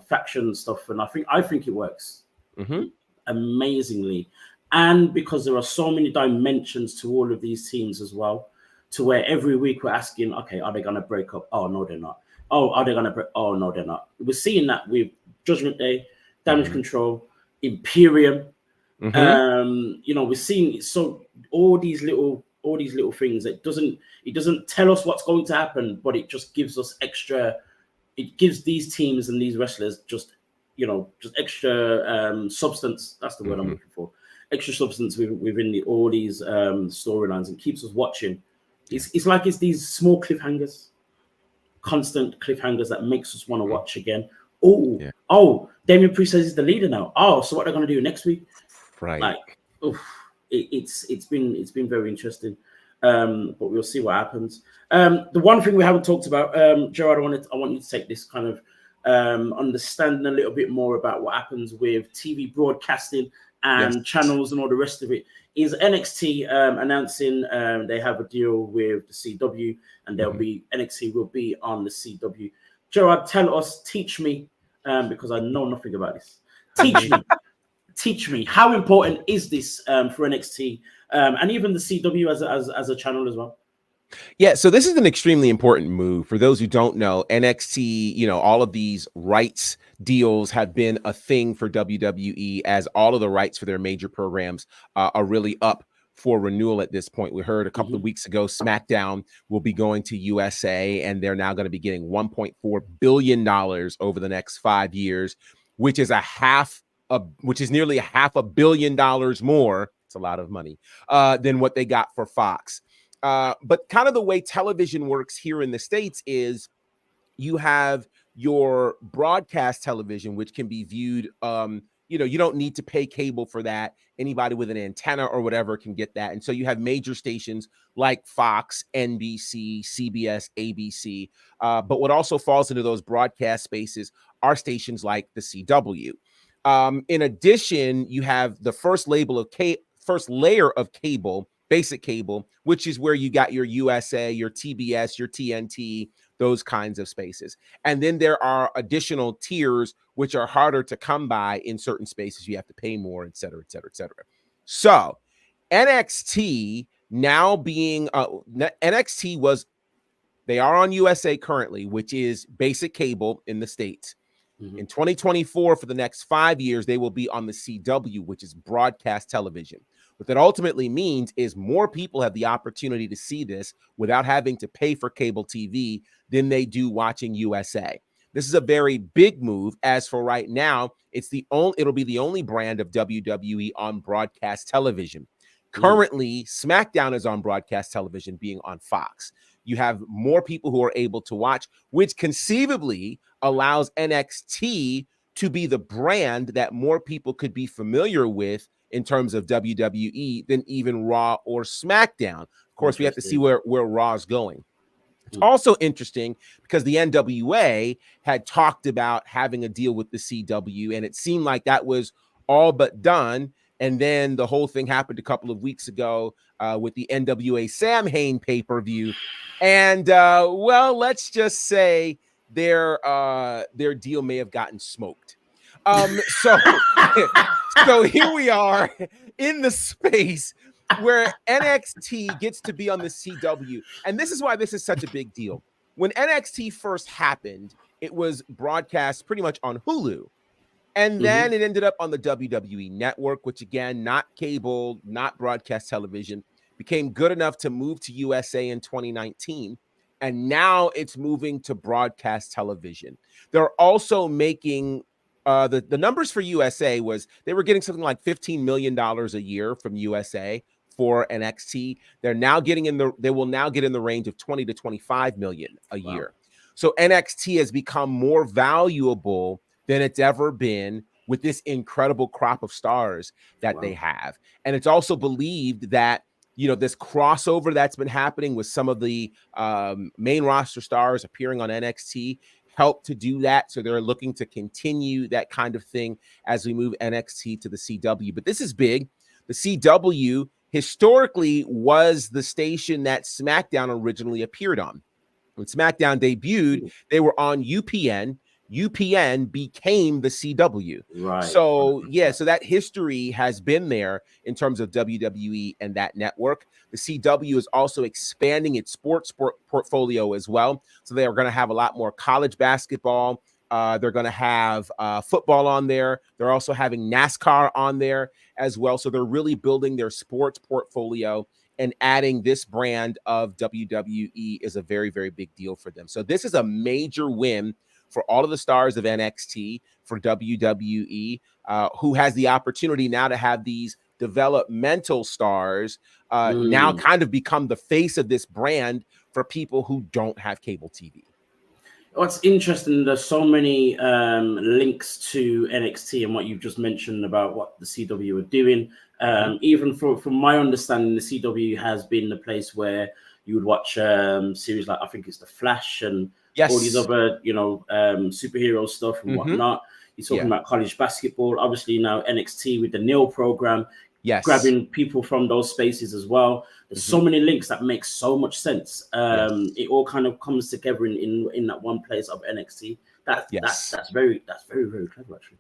faction stuff, and I think it works amazingly. And because there are so many dimensions to all of these teams as well, to where every week we're asking, okay, are they going to break up? Oh no, they're not. Oh, are they going to break? Oh no, they're not. We're seeing that with Judgment Day, Damage Control, Imperium. We're seeing all these little things. It doesn't tell us what's going to happen, but it just gives us extra. It gives these teams and these wrestlers just extra substance. That's the word I'm looking for. Extra substance within all these storylines, and keeps us watching. It's like it's these small cliffhangers, constant cliffhangers that makes us want to watch again. Oh, Damian Priest says he's the leader now. Oh, so what they're going to do next week? Right. Like, it's been very interesting. But we'll see what happens. The one thing we haven't talked about, Gerard, I want you to take this kind of understanding a little bit more about what happens with TV broadcasting and channels and all the rest of it. Is NXT announcing they have a deal with the CW, and NXT will be on the CW. Gerard, teach me, because I know nothing about this. Teach me, how important is this for NXT and even the CW as a channel as well? Yeah, so this is an extremely important move. For those who don't know, NXT, all of these rights deals have been a thing for WWE, as all of the rights for their major programs are really up for renewal at this point. We heard a couple of weeks ago, SmackDown will be going to USA, and they're now going to be getting $1.4 billion over the next 5 years, which is nearly $500 million more. It's a lot of money than what they got for Fox. But kind of the way television works here in the States is you have your broadcast television, which can be viewed. You don't need to pay cable for that. Anybody with an antenna or whatever can get that. And so you have major stations like Fox, NBC, CBS, ABC. But what also falls into those broadcast spaces are stations like the CW. In addition, you have the first layer of cable, basic cable, which is where you got your USA, your TBS, your TNT, those kinds of spaces. And then there are additional tiers which are harder to come by. In certain spaces you have to pay more, et cetera, et cetera, et cetera. So NXT now being they are on USA currently, which is basic cable in the States. In 2024, for the next 5 years, they will be on the CW, which is broadcast television. What that ultimately means is more people have the opportunity to see this without having to pay for cable TV than they do watching USA. This is a very big move. As for right now, it'll be the only brand of WWE on broadcast television. Currently, SmackDown is on broadcast television, being on Fox. You have more people who are able to watch, which conceivably allows NXT to be the brand that more people could be familiar with in terms of WWE than even Raw or SmackDown. Of course, we have to see where Raw's going. It's also interesting because the NWA had talked about having a deal with the CW, and it seemed like that was all but done. And then the whole thing happened a couple of weeks ago with the NWA Sam Hain pay-per-view. And, let's just say their deal may have gotten smoked. So here we are in the space where NXT gets to be on the CW. And this is why this is such a big deal. When NXT first happened, it was broadcast pretty much on Hulu. And then it ended up on the WWE network, which again, not cable, not broadcast television, became good enough to move to USA in 2019. And now it's moving to broadcast television. They're also making the numbers for USA was they were getting something like $15 million a year from USA for NXT. They will now get in the range of 20 to 25 million a year. So NXT has become more valuable than it's ever been with this incredible crop of stars that they have. And it's also believed that, this crossover that's been happening with some of the main roster stars appearing on NXT helped to do that. So they're looking to continue that kind of thing as we move NXT to the CW. But this is big. The CW historically was the station that SmackDown originally appeared on. When SmackDown debuted, they were on UPN. UPN became the CW. Right. So that history has been there in terms of WWE and that network. The CW is also expanding its sports portfolio as well. So they are going to have a lot more college basketball. They're going to have football on there. They're also having NASCAR on there as well. So they're really building their sports portfolio, and adding this brand of WWE is a very, very big deal for them. So this is a major win for all of the stars of NXT, for WWE, who has the opportunity now to have these developmental stars now kind of become the face of this brand for people who don't have cable TV. What's interesting, there's so many links to NXT and what you've just mentioned about what the CW are doing. Even from my understanding, the CW has been the place where you would watch series like, I think it's The Flash and all these other, superhero stuff and whatnot. You're talking about college basketball. Obviously now NXT with the Neil program, grabbing people from those spaces as well. There's so many links that make so much sense. It all kind of comes together in that one place of NXT. That's very, very clever actually.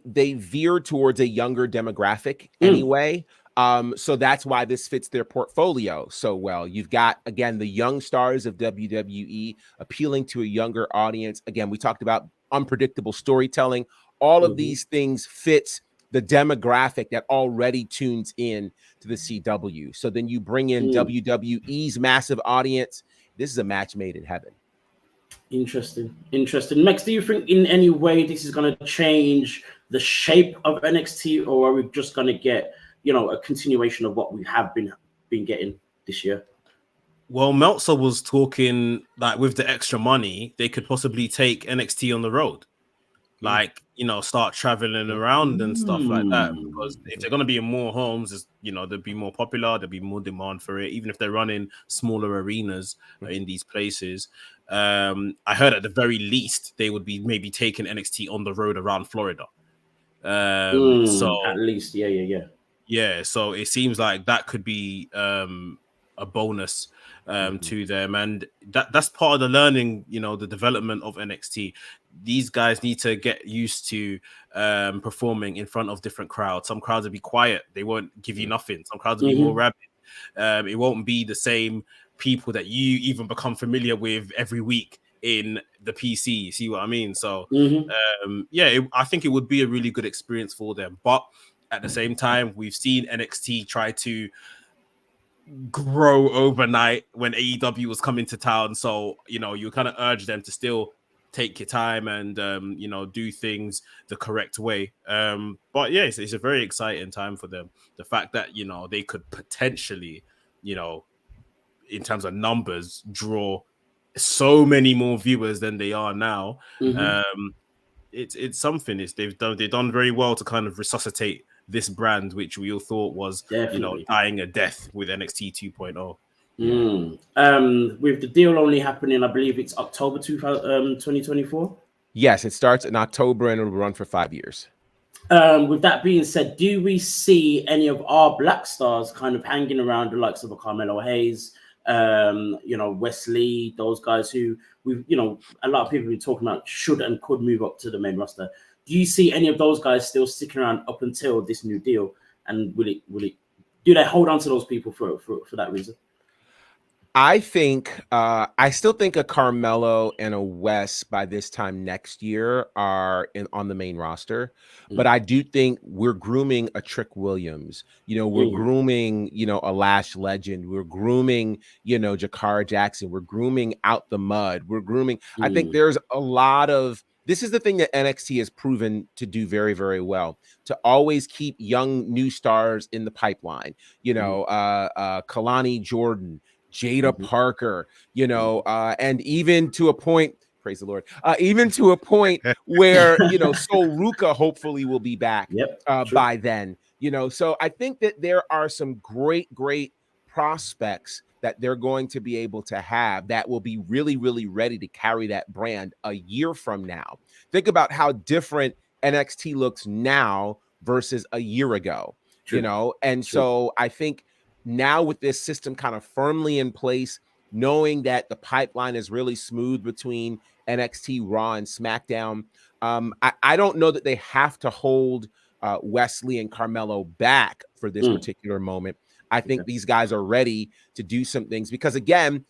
They veer towards a younger demographic anyway. So that's why this fits their portfolio so well. You've got, again, the young stars of WWE appealing to a younger audience. Again, we talked about unpredictable storytelling. All of these things fit the demographic that already tunes in to the CW. So then you bring in WWE's massive audience. This is a match made in heaven. Interesting. Max, do you think in any way this is going to change the shape of NXT, or are we just going to get, a continuation of what we have been getting this year? Well, Meltzer was talking like with the extra money, they could possibly take NXT on the road. Like, start traveling around and stuff like that. Because if they're going to be in more homes, they'll be more popular. There'll be more demand for it, even if they're running smaller arenas in these places. I heard at the very least they would be maybe taking NXT on the road around Florida. So at least, yeah. So it seems like that could be a bonus to them, and that's part of the learning, the development of NXT. These guys need to get used to performing in front of different crowds. Some crowds will be quiet, they won't give you nothing. Some crowds will be more rabid. It won't be the same people that you even become familiar with every week in the PC. See what I mean? So I think it would be a really good experience for them. But at the same time, we've seen NXT try to grow overnight when AEW was coming to town. So, you kind of urge them to still take your time and, do things the correct way. But yeah, it's a very exciting time for them. The fact that, they could potentially, in terms of numbers, draw so many more viewers than they are now. It's something. They've done very well to kind of resuscitate this brand, which we all thought was dying a death with NXT 2.0. With the deal only happening, I believe it's October 2024. Yes, it starts in October and it'll run for 5 years. With that being said, do we see any of our black stars kind of hanging around the likes of a Carmelo Hayes, Wesley, those guys who we've, a lot of people have been talking about should and could move up to the main roster? Do you see any of those guys still sticking around up until this new deal? And will it do they hold on to those people for that reason? I still think a Carmelo and a Wes by this time next year are on the main roster, but I do think we're grooming a Trick Williams. We're grooming, a Lash Legend. We're grooming, Jakara Jackson. We're grooming Out the Mud. We're grooming. I think there's a lot of. This is the thing that NXT has proven to do very, very well, to always keep young new stars in the pipeline. Kalani Jordan, Jada Parker, and even to a point, praise the Lord, even to a point where, Sol Ruka hopefully will be back by then, so I think that there are some great prospects that they're going to be able to have that will be really, really ready to carry that brand a year from now. Think about how different NXT looks now versus a year ago, so I think now with this system kind of firmly in place, knowing that the pipeline is really smooth between NXT, Raw, and SmackDown, I don't know that they have to hold Wesley and Carmelo back for this particular moment. I think these guys are ready to do some things because, again,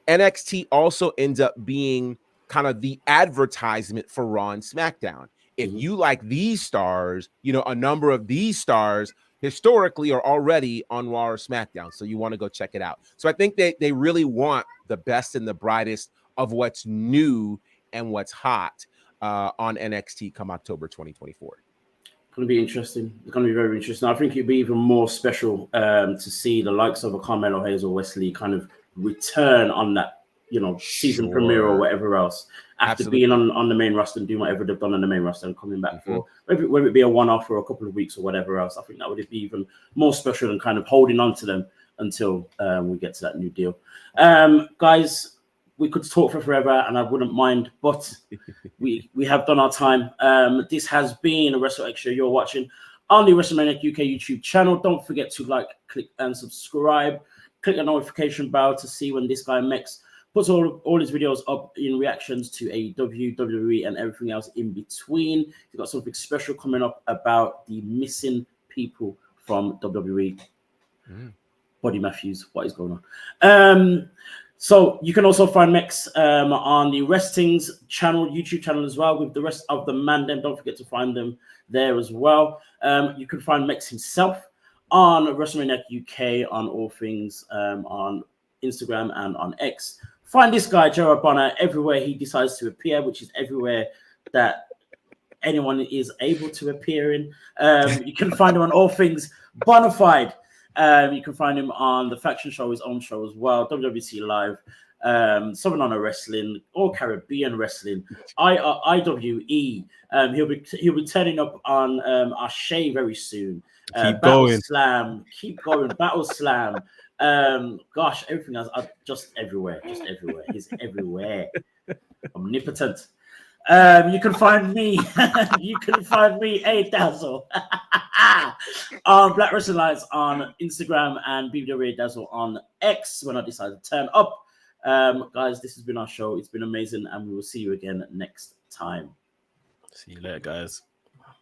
NXT also ends up being kind of the advertisement for Raw and SmackDown. If you like these stars, a number of these stars historically are already on Raw or SmackDown. So you want to go check it out. So I think they really want the best and the brightest of what's new and what's hot on NXT come October 2024. It's going to be interesting. It's going to be very interesting. I think it'd be even more special to see the likes of a Carmelo Hayes or Wesley kind of return on that, season premiere or whatever else after being on the main roster and doing whatever they've done on the main roster and coming back for whether it be a one-off for a couple of weeks or whatever else. I think that would be even more special than kind of holding on to them until we get to that new deal. Guys, we could talk for forever and I wouldn't mind, but we have done our time. This has been a WrstlXtra. You're watching on the WrestleManiac UK YouTube channel. Don't forget to like, click and subscribe. Click the notification bell to see when this guy Mex puts all his videos up in reactions to AEW, WWE, and everything else in between. He's got something special coming up about the missing people from WWE. Buddy Matthews, what is going on? So you can also find Mex on the Wrestling's channel, YouTube channel as well, with the rest of the Mandem. Don't forget to find them there as well. You can find Mex himself on WrestleManiac UK, on all things, on Instagram and on X. Find this guy, Jared Bonner, everywhere he decides to appear, which is everywhere that anyone is able to appear in. You can find him on all things Bonafide. You can find him on the Faction Show, his own show as well, WWC Live, Southern Honor Wrestling, All Caribbean Wrestling, IWE. He'll be turning up on our Shay very soon. Keep Battle going. Slam, keep going. Battle Slam. Gosh, everything else, just everywhere. He's everywhere. Omnipotent. You can find me. A Dazzle, on Black Wrestling Lights on Instagram and BWA Dazzle on X when I decide to turn up. Guys, this has been our show. It's been amazing, and we will see you again next time. See you later, guys.